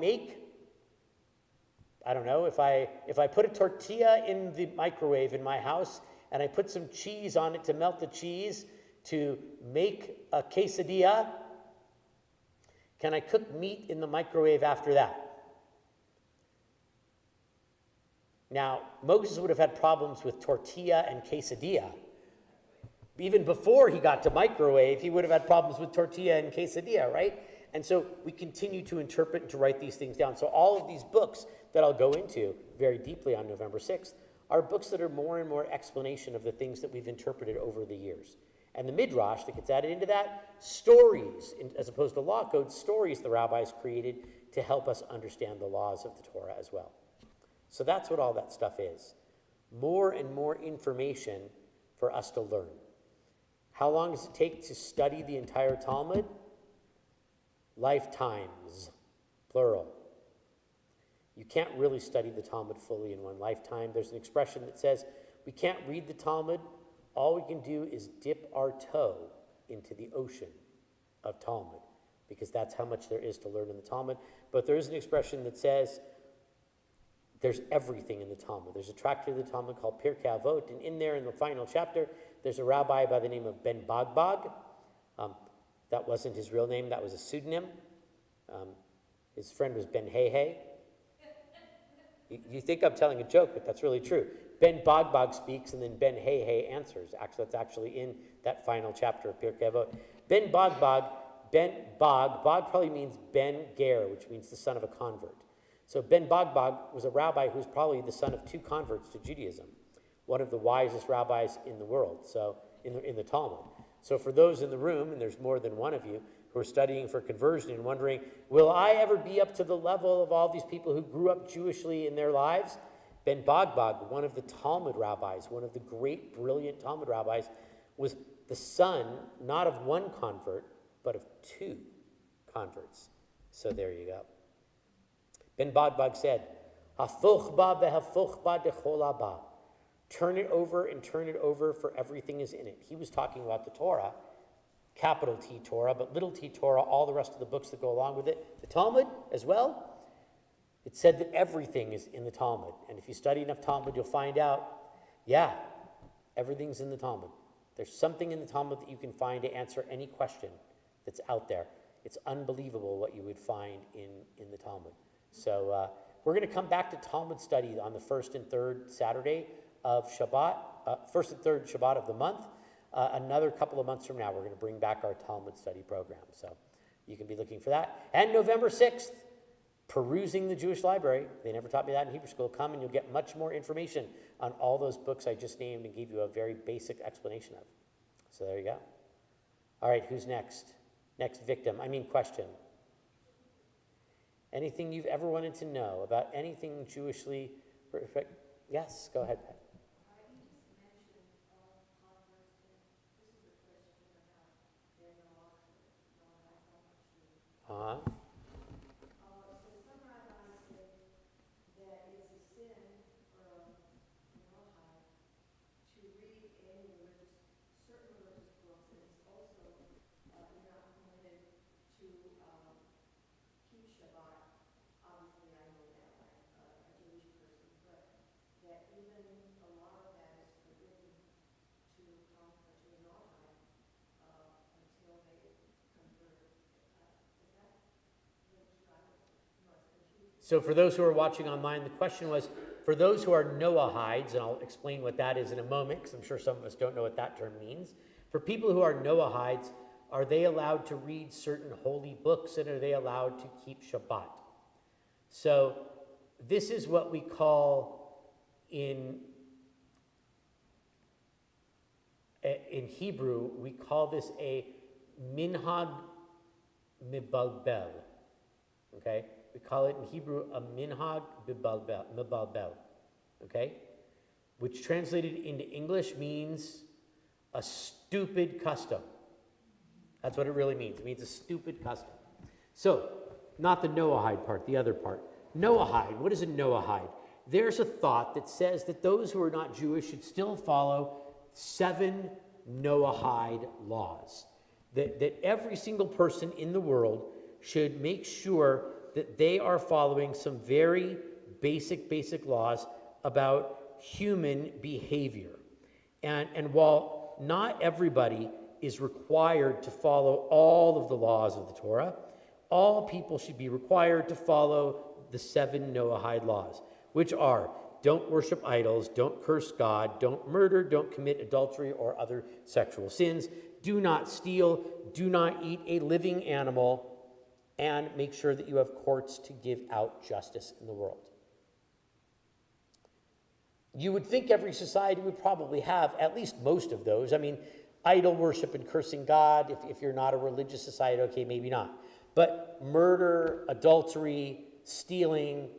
put a tortilla in the microwave in my house and I put some cheese on it to melt the cheese to make a quesadilla, can I cook meat in the microwave after that? Now, Moses would have had problems with tortilla and quesadilla. Even before he got to microwave, he would have had problems with tortilla and quesadilla, right? And so we continue to interpret and to write these things down. So all of these books that I'll go into very deeply on November 6th are books that are more and more explanation of the things that we've interpreted over the years. And the Midrash that gets added into that, stories, as opposed to law codes, stories the rabbis created to help us understand the laws of the Torah as well. So that's what all that stuff is. More and more information for us to learn. How long does it take to study the entire Talmud? Lifetimes, plural. You can't really study the Talmud fully in one lifetime. There's an expression that says, we can't read the Talmud. All we can do is dip our toe into the ocean of Talmud, because that's how much there is to learn in the Talmud. But there is an expression that says, there's everything in the Talmud. There's a tractate of the Talmud called Pirkei Avot, and in there, in the final chapter, there's a rabbi by the name of Ben Bagbag. That wasn't his real name, that was a pseudonym. His friend was Ben Hey. You think I'm telling a joke, but that's really true. Ben Bagbag speaks, and then Ben Hey answers. Actually, that's actually in that final chapter of Pirkei Avot. Ben Bag probably means Ben Ger, which means the son of a convert. So Ben Bagbag was a rabbi who was probably the son of 2 converts to Judaism, one of the wisest rabbis in the world, so in the Talmud. So for those in the room, and there's more than one of you, who are studying for conversion and wondering, will I ever be up to the level of all these people who grew up Jewishly in their lives? Ben Bagbag, one of the Talmud rabbis, one of the great, brilliant Talmud rabbis, was the son, not of 1 convert, but of 2 converts. So there you go. Ben Bagbag said, Hafoch ba vehafoch ba dechol haba. Turn it over and turn it over, for everything is in it. He was talking about the Torah, capital T Torah, but little t Torah, all the rest of the books that go along with it. The Talmud as well. It said that everything is in the Talmud. And if you study enough Talmud, you'll find out, yeah, everything's in the Talmud. There's something in the Talmud that you can find to answer any question that's out there. It's unbelievable what you would find in the Talmud. So we're going to come back to Talmud study on the first and third Saturday of Shabbat, first and third Shabbat of the month. Another couple of months from now, we're going to bring back our Talmud study program. So you can be looking for that. And November 6th, perusing the Jewish library. They never taught me that in Hebrew school. Come and you'll get much more information on all those books I just named and gave you a very basic explanation of. So there you go. All right, who's next? Next victim, question. Anything you've ever wanted to know about anything Jewishly? Yes, go ahead, Pat. Uh-huh. So for those who are watching online, the question was, for those who are Noahides, and I'll explain what that is in a moment, because I'm sure some of us don't know what that term means. For people who are Noahides, are they allowed to read certain holy books, and are they allowed to keep Shabbat? So this is what we call in Hebrew, we call this a minhag mibalbel, okay? We call it in Hebrew a minhag mibalbel, okay? Which translated into English means a stupid custom. That's what it really means. It means a stupid custom. So, not the Noahide part, the other part. Noahide, what is a Noahide? There's a thought that says that those who are not Jewish should still follow 7 Noahide laws. That every single person in the world should make sure that they are following some very basic laws about human behavior. And while not everybody is required to follow all of the laws of the Torah, all people should be required to follow the 7 Noahide laws, which are: don't worship idols, don't curse God, don't murder, don't commit adultery or other sexual sins, do not steal, do not eat a living animal, and make sure that you have courts to give out justice in the world. You would think every society would probably have at least most of those. Idol worship and cursing God, if you're not a religious society, okay, maybe not. But murder, adultery, stealing,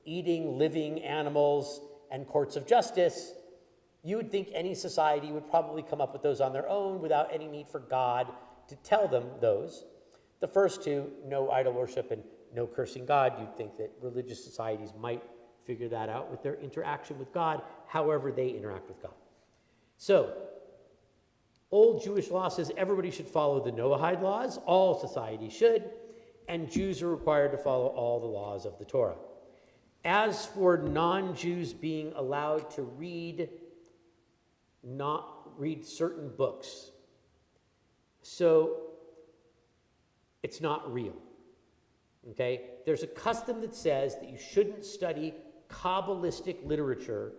eating living animals, and courts of justice, you would think any society would probably come up with those on their own without any need for God to tell them those. The first 2, no idol worship and no cursing God, you'd think that religious societies might figure that out with their interaction with God, however they interact with God. So, old Jewish law says everybody should follow the Noahide laws, all societies should, and Jews are required to follow all the laws of the Torah. As for non-Jews being allowed to read certain books, so it's not real, okay? There's a custom that says that you shouldn't study Kabbalistic literature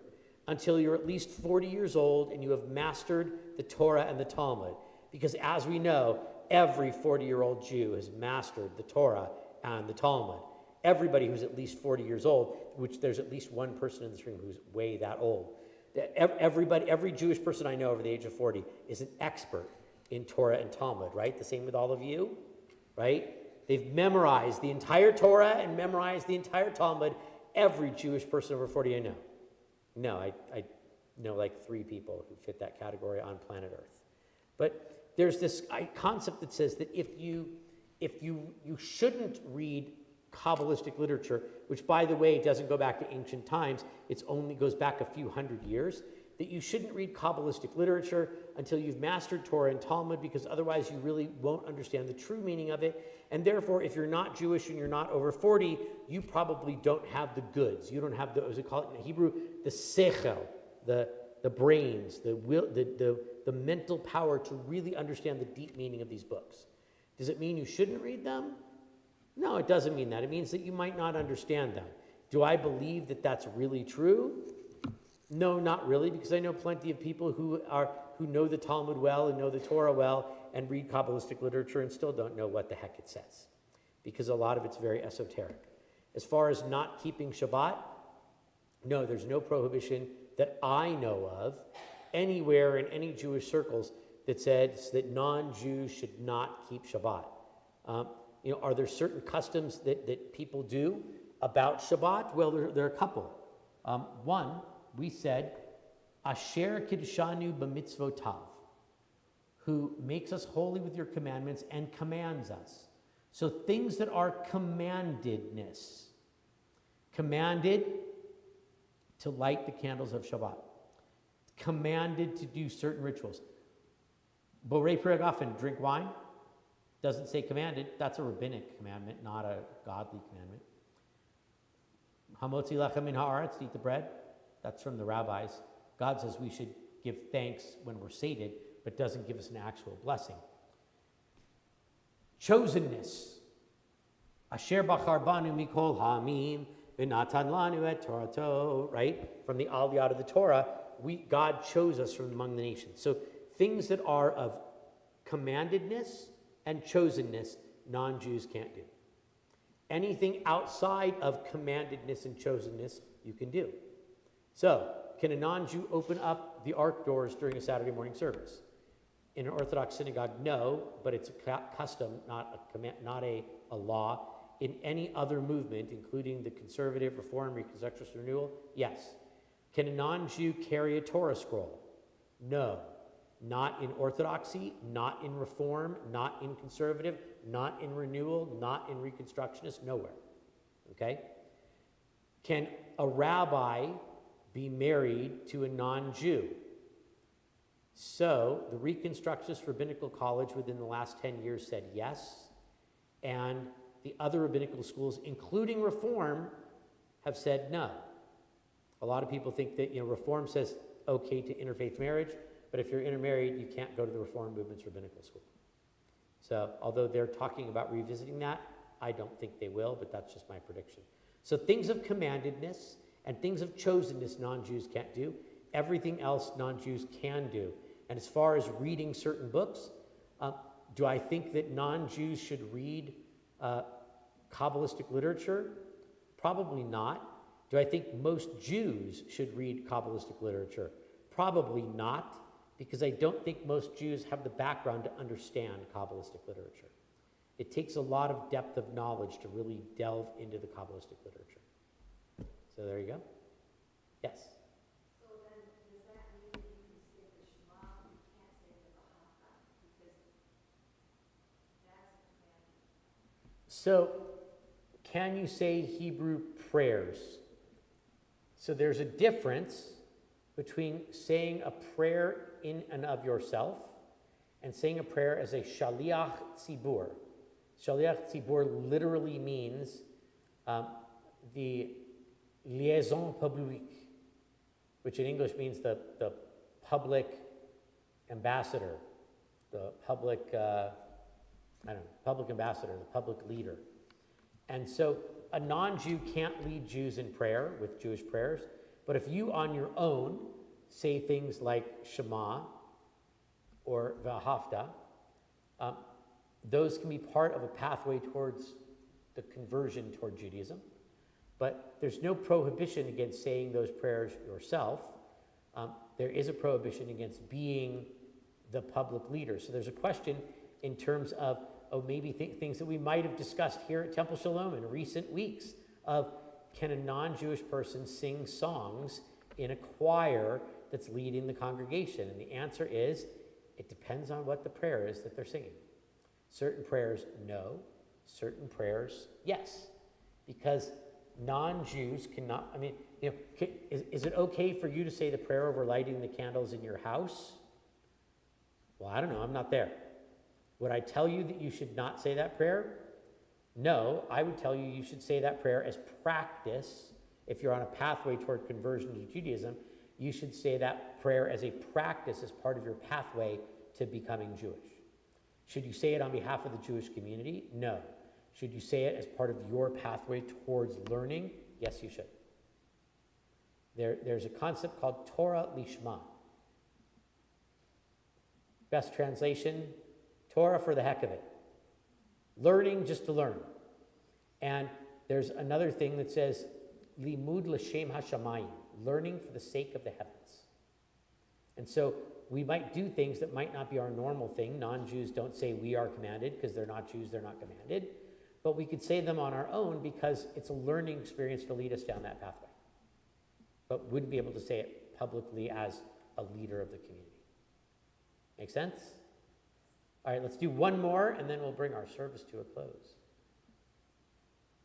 until you're at least 40 years old and you have mastered the Torah and the Talmud. Because as we know, every 40-year-old Jew has mastered the Torah and the Talmud. Everybody who's at least 40 years old, which there's at least one person in this room who's way that old. Every Jewish person I know over the age of 40 is an expert in Torah and Talmud, right? The same with all of you, right? They've memorized the entire Torah and memorized the entire Talmud. Every Jewish person over 40 I know. No, I know like 3 people who fit that category on planet Earth. But there's this concept that says that if you shouldn't read Kabbalistic literature, which, by the way, doesn't go back to ancient times, it only goes back a few hundred years, that you shouldn't read Kabbalistic literature until you've mastered Torah and Talmud, because otherwise you really won't understand the true meaning of it. And therefore, if you're not Jewish and you're not over 40, you probably don't have the goods. You don't have the, as we call it in Hebrew, the sechel, the brains, the will, the mental power to really understand the deep meaning of these books. Does it mean you shouldn't read them? No, it doesn't mean that. It means that you might not understand them. Do I believe that that's really true? No, not really, because I know plenty of people who know the Talmud well and know the Torah well and read Kabbalistic literature and still don't know what the heck it says, because a lot of it's very esoteric. As far as not keeping Shabbat, no, there's no prohibition that I know of anywhere in any Jewish circles that says that non-Jews should not keep Shabbat. Are there certain customs that people do about Shabbat? Well, there are a couple. One, we said, Asher Kiddushanu b'mitzvotav, who makes us holy with your commandments and commands us. So things that are commandedness. Commanded to light the candles of Shabbat. Commanded to do certain rituals. Borei Priagafen, drink wine. Doesn't say commanded. That's a rabbinic commandment, not a godly commandment. Hamotzi lechem min haaretz, eat the bread. That's from the rabbis. God says we should give thanks when we're sated, but doesn't give us an actual blessing. Chosenness. Asher bachar banu mikol ha'amim v'natan lanu et torato, right? From the aliyah of the Torah, God chose us from among the nations. So things that are of commandedness and chosenness, non-Jews can't do. Anything outside of commandedness and chosenness, you can do. So, can a non-Jew open up the ark doors during a Saturday morning service? In an Orthodox synagogue, no, but it's a custom, not a law. In any other movement, including the conservative, reform, reconstructionist renewal, yes. Can a non-Jew carry a Torah scroll? No. Not in Orthodoxy, not in Reform, not in Conservative, not in Renewal, not in Reconstructionist, nowhere. Okay? Can a rabbi be married to a non-Jew? So, the Reconstructionist Rabbinical College within the last 10 years said yes, and the other rabbinical schools, including Reform, have said no. A lot of people think that, Reform says okay to interfaith marriage, but if you're intermarried, you can't go to the Reform movement's rabbinical school. So, although they're talking about revisiting that, I don't think they will, but that's just my prediction. So things of commandedness and things of chosenness non-Jews can't do. Everything else non-Jews can do. And as far as reading certain books, do I think that non-Jews should read Kabbalistic literature? Probably not. Do I think most Jews should read Kabbalistic literature? Probably not, because I don't think most Jews have the background to understand Kabbalistic literature. It takes a lot of depth of knowledge to really delve into the Kabbalistic literature. So there you go. Yes? So then, does that mean that you can say the Shema, you can't say the Bahaka? Because that's a commandment. So, can you say Hebrew prayers? So there's a difference between saying a prayer in and of yourself and saying a prayer as a shaliach tzibur. Shaliach tzibur literally means the liaison publique, which in English means the public ambassador, the public, public ambassador, the public leader. And so a non-Jew can't lead Jews in prayer with Jewish prayers, but if you on your own say things like Shema or V'ahavta, those can be part of a pathway towards the conversion toward Judaism. But there's no prohibition against saying those prayers yourself. There is a prohibition against being the public leader. So there's a question in terms of, maybe things that we might have discussed here at Temple Shalom in recent weeks of, can a non-Jewish person sing songs in a choir that's leading the congregation? And the answer is, it depends on what the prayer is that they're singing. Certain prayers, no. Certain prayers, yes. because non-Jews cannot, I mean, is it okay for you to say the prayer over lighting the candles in your house? Well, I don't know, I'm not there. Would I tell you that you should not say that prayer? No, I would tell you you should say that prayer as practice. If you're on a pathway toward conversion to Judaism, you should say that prayer as a practice, as part of your pathway to becoming Jewish. Should you say it on behalf of the Jewish community? No. Should you say it as part of your pathway towards learning? Yes, you should. There's a concept called Torah Lishma. Best translation, Torah for the heck of it. Learning just to learn. And there's another thing that says, Limud l'shem hashamayim, learning for the sake of the heavens. And so we might do things that might not be our normal thing. Non-Jews don't say we are commanded because they're not Jews, they're not commanded. But we could say them on our own because it's a learning experience to lead us down that pathway. But wouldn't be able to say it publicly as a leader of the community. Make sense? All right, let's do one more and then we'll bring our service to a close.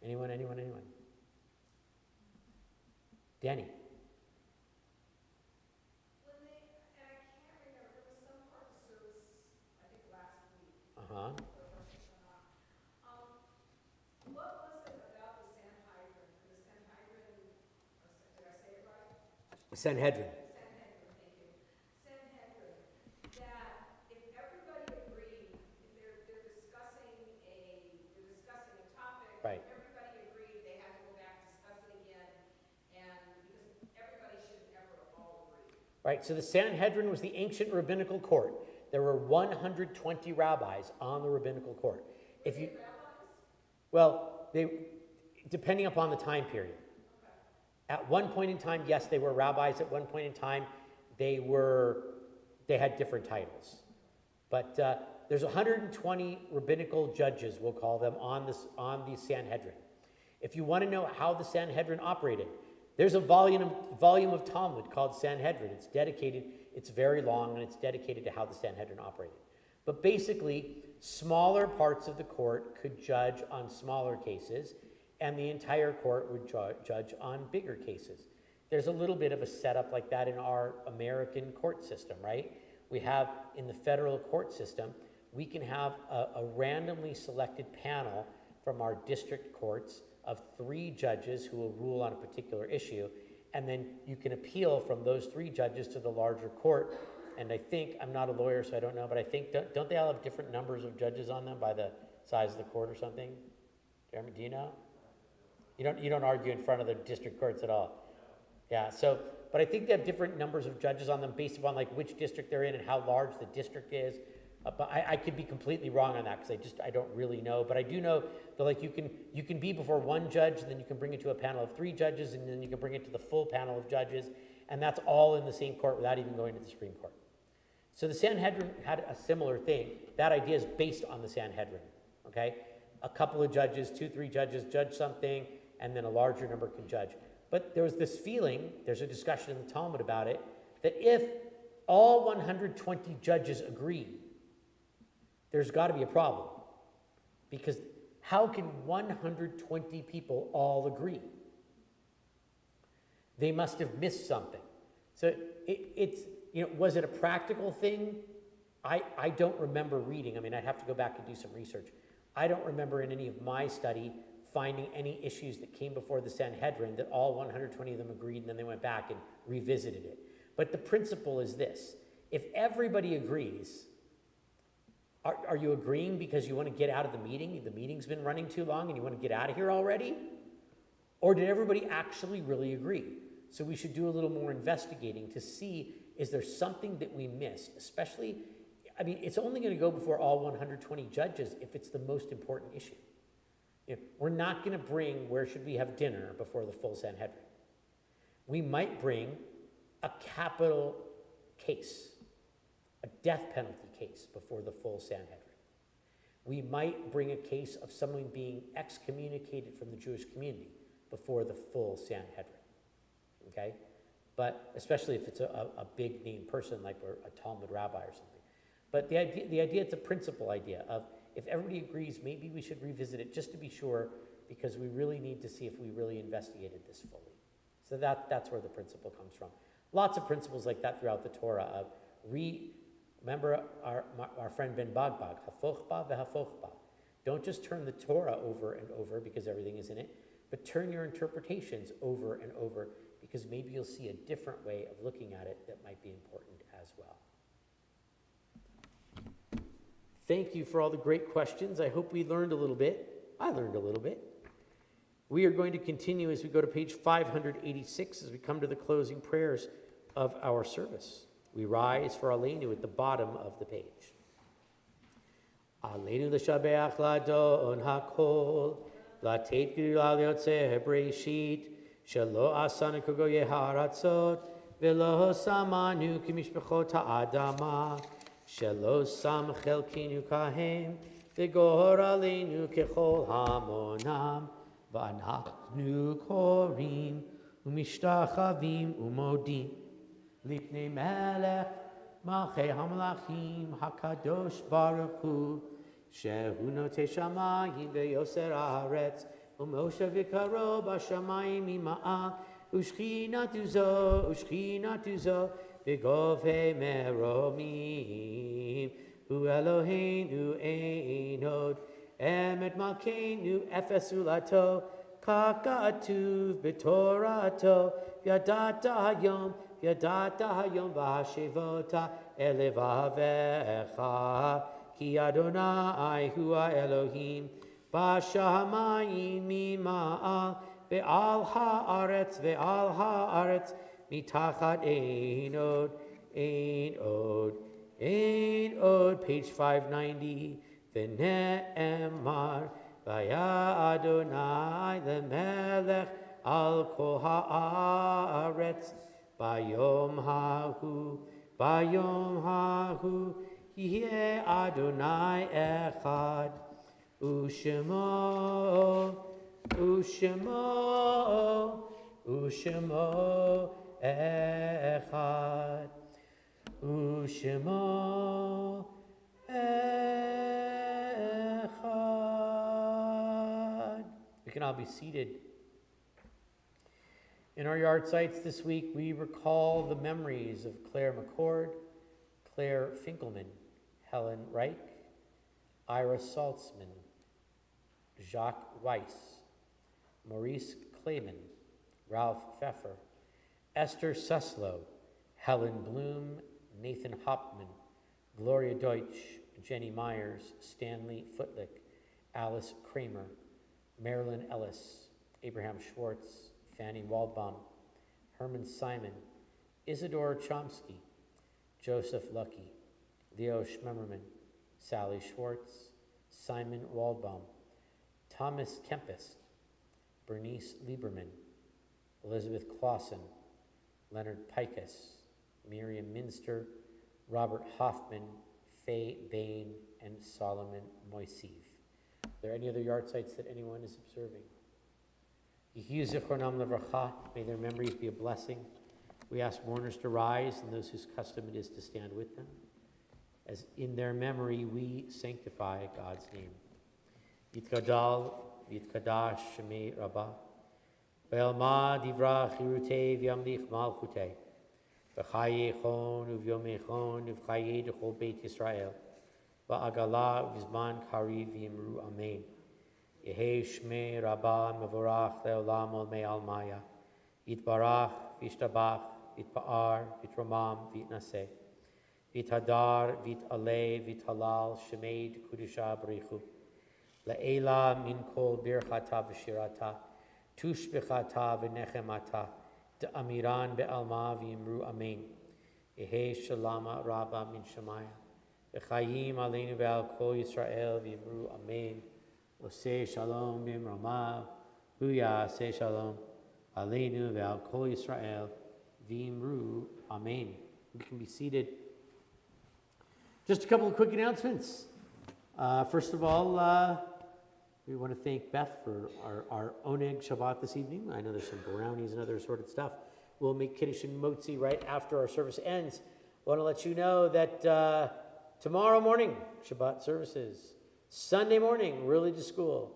Anyone? Danny. When they, and I can't remember, there was some part of the service, I think last week. Uh-huh. What was it about the Sanhedrin? The Sanhedrin, did I say it right? Sanhedrin. Sanhedrin, thank you. Sanhedrin, that if everybody agreed, if they're discussing a topic, Right. if everybody agreed, they had to go back, discuss it again, and because everybody shouldn't ever all agree. Right, so the Sanhedrin was the ancient rabbinical court. There were 120 rabbis on the rabbinical court. If you, well, depending upon the time period. At one point in time, yes, they were rabbis. At one point in time, they had different titles. But there's 120 rabbinical judges, we'll call them, on the Sanhedrin. If you want to know how the Sanhedrin operated, there's a volume of Talmud called Sanhedrin. It's dedicated, it's very long, and it's dedicated to how the Sanhedrin operated. But basically, smaller parts of the court could judge on smaller cases, and the entire court would judge on bigger cases. There's a little bit of a setup like that in our American court system, right? We have, in the federal court system, we can have a randomly selected panel from our district courts of 3 judges who will rule on a particular issue, and then you can appeal from those 3 judges to the larger court. And I think, I'm not a lawyer, so I don't know, but I think, don't they all have different numbers of judges on them by the size of the court or something? Jeremy, do you know? You don't argue in front of the district courts at all. Yeah, so, but I think they have different numbers of judges on them based upon like which district they're in and how large the district is. But I could be completely wrong on that because I don't really know. But I do know that like you can be before one judge, and then you can bring it to a panel of 3 judges, and then you can bring it to the full panel of judges, and that's all in the same court without even going to the Supreme Court. So the Sanhedrin had a similar thing. That idea is based on the Sanhedrin, okay? A couple of judges, 2-3 judges judge something, and then a larger number can judge. But there was this feeling, there's a discussion in the Talmud about it, that if all 120 judges agree, there's got to be a problem. Because how can 120 people all agree? They must have missed something. So it's, was it a practical thing? I don't remember reading. I mean, I'd have to go back and do some research. I don't remember in any of my study finding any issues that came before the Sanhedrin that all 120 of them agreed, and then they went back and revisited it. But the principle is this. If everybody agrees, are you agreeing because you want to get out of the meeting? The meeting's been running too long and you want to get out of here already? Or did everybody actually really agree? So we should do a little more investigating to see, is there something that we missed? Especially, I mean, it's only going to go before all 120 judges if it's the most important issue. We're not going to bring where should we have dinner before the full Sanhedrin. We might bring a capital case, a death penalty case before the full Sanhedrin. We might bring a case of someone being excommunicated from the Jewish community before the full Sanhedrin, okay? But especially if it's a big name person like a Talmud rabbi or something. But the idea, it's a principle idea of if everybody agrees, maybe we should revisit it just to be sure because we really need to see if we really investigated this fully. So that's where the principle comes from. Lots of principles like that throughout the Torah. Remember our friend Ben Bagbag, hafochba vehafochba. Don't just turn the Torah over and over because everything is in it, but turn your interpretations over and over because maybe you'll see a different way of looking at it that might be important as well. Thank you for all the great questions. I hope we learned a little bit. I learned a little bit. We are going to continue as we go to page 586 as we come to the closing prayers of our service. We rise for Aleinu at the bottom of the page. Aleinu l'shabeach ladon hakol, latet gilal yotzeh breshit, shelo asanu kogoye haratzot, velo samanu kimishpachot ha'adama, shelo sam chelkinu kahem, v'gor aleinu kechol hamonam, v'anachnu korim, umishtachavim umodim, lipnei melech, malchei hamalachim, hakadosh baruch hu, shehu notei shamayim ve'yoser haaretz, u'moshe v'karo b'shamayim ima'ah, u'shchinatu zo, v'govei meromim, u'Eloheinu ein od, emet malkeinu efes ulato, kakatuv b'torato, v'yadata hayom v'hashevota elevavecha, ki Adonai hu Elohim, b'shamayim mima'al, ve'al ha'aretz, mitachat ein od, page 590, v'ne'emar, v'ya Adonai lemelech al kol ha'aretz, Bayom hahu, Yeh Adonai echad, Ushemo echad, Ushemo echad. We can all be seated. In our yard sites this week, we recall the memories of Claire McCord, Claire Finkelman, Helen Reich, Ira Saltzman, Jacques Weiss, Maurice Clayman, Ralph Pfeffer, Esther Suslow, Helen Bloom, Nathan Hopman, Gloria Deutsch, Jenny Myers, Stanley Footlick, Alice Kramer, Marilyn Ellis, Abraham Schwartz, Fanny Waldbaum, Herman Simon, Isidore Chomsky, Joseph Lucky, Leo Schmemmerman, Sally Schwartz, Simon Waldbaum, Thomas Kempis, Bernice Lieberman, Elizabeth Clausen, Leonard Pikus, Miriam Minster, Robert Hoffman, Faye Bain, and Solomon Moiseev. Are there any other yard sites that anyone is observing? Yehiyu zichronam levracha, may their memories be a blessing. We ask mourners to rise and those whose custom it is to stand with them, as in their memory we sanctify God's name. Yitkadal v'yitkadash shemei rabbah, ve'elma divrach chirutei v'yamlich malchutei, v'chayechon u'vyomechon u'v'chayei d'chol beit Yisrael, v'agala u'vizman kariv v'yimru amen. Yehei shmei rabbah mevorach le'olam ol me'al maya, yitbarach v'yishtabach v'yitpa'ar v'yitromam v'yitnaseh, v'yithadar v'yitaleh v'yithalal shemei d'kudusha b'richu, le'ela min kol birchata v'shirata, tushbechata v'nechemata, d'amiran be'alma v'yimru amen. Yehei shalama rabba min shamaya, v'chayim aleinu ve'al kol Yisrael v'yimru amen. Oseh shalom b'imromav, huya aseh shalom, aleinu ve'al kol Yisrael v'yimru amen. We can be seated. Just a couple of quick announcements. First of all, we want to thank Beth for our Oneg Shabbat this evening. I know there's some brownies and other assorted stuff. We'll make Kiddush and Motzi right after our service ends. I want to let you know that tomorrow morning, Shabbat services. Sunday morning, religious school.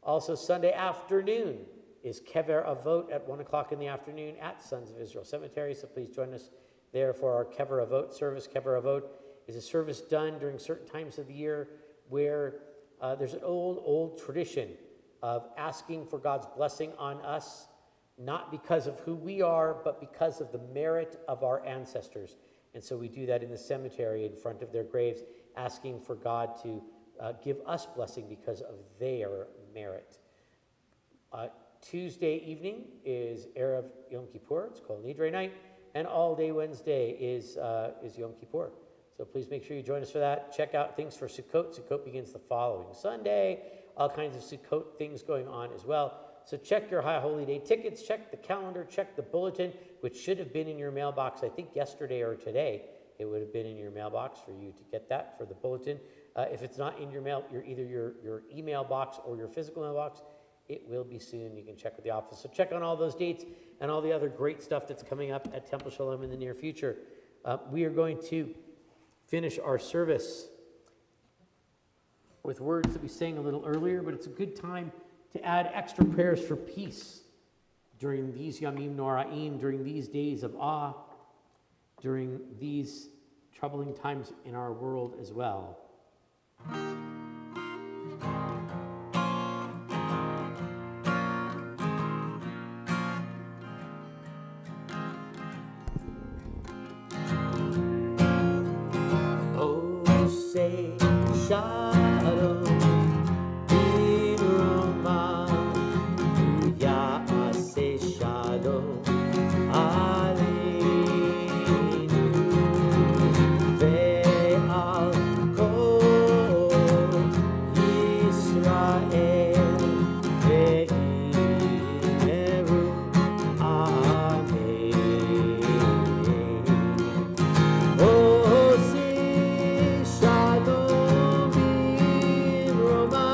Also, Sunday afternoon is Kever Avot at 1 o'clock in the afternoon at Sons of Israel Cemetery. So please join us there for our Kever Avot service. Kever Avot is a service done during certain times of the year where there's an old tradition of asking for God's blessing on us, not because of who we are, but because of the merit of our ancestors. And so we do that in the cemetery in front of their graves, asking for God to give us blessing because of their merit. Tuesday evening is Erev Yom Kippur. It's called Nidre Night. And all day Wednesday is Yom Kippur. So please make sure you join us for that. Check out things for Sukkot. Sukkot begins the following Sunday. All kinds of Sukkot things going on as well. So check your High Holy Day tickets, check the calendar, check the bulletin, which should have been in your mailbox, I think yesterday or today. It would have been in your mailbox for you to get that for the bulletin. If it's not in your mail, either your email box or your physical mailbox, it will be soon. You can check with the office. So check on all those dates and all the other great stuff that's coming up at Temple Shalom in the near future. We are going to finish our service with words that we sang a little earlier, but it's a good time to add extra prayers for peace during these Yamim Noraim, during these days of awe, during these troubling times in our world as well. Oh, say Shalom, Biruma, Ya'aseh Shalom, Aleinu, Ve'al Kol Yisrael, Ve'imeru, Amen. Oh, say Shalom Biroma,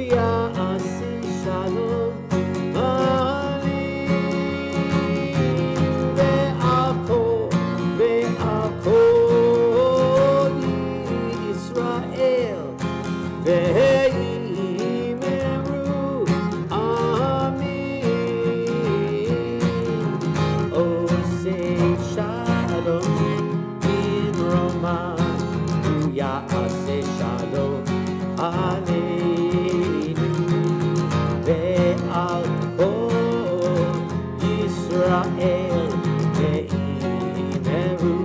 Ya'aseh Shalom, Aleinu, Ve'al Kol Yisrael, Ve'imeru.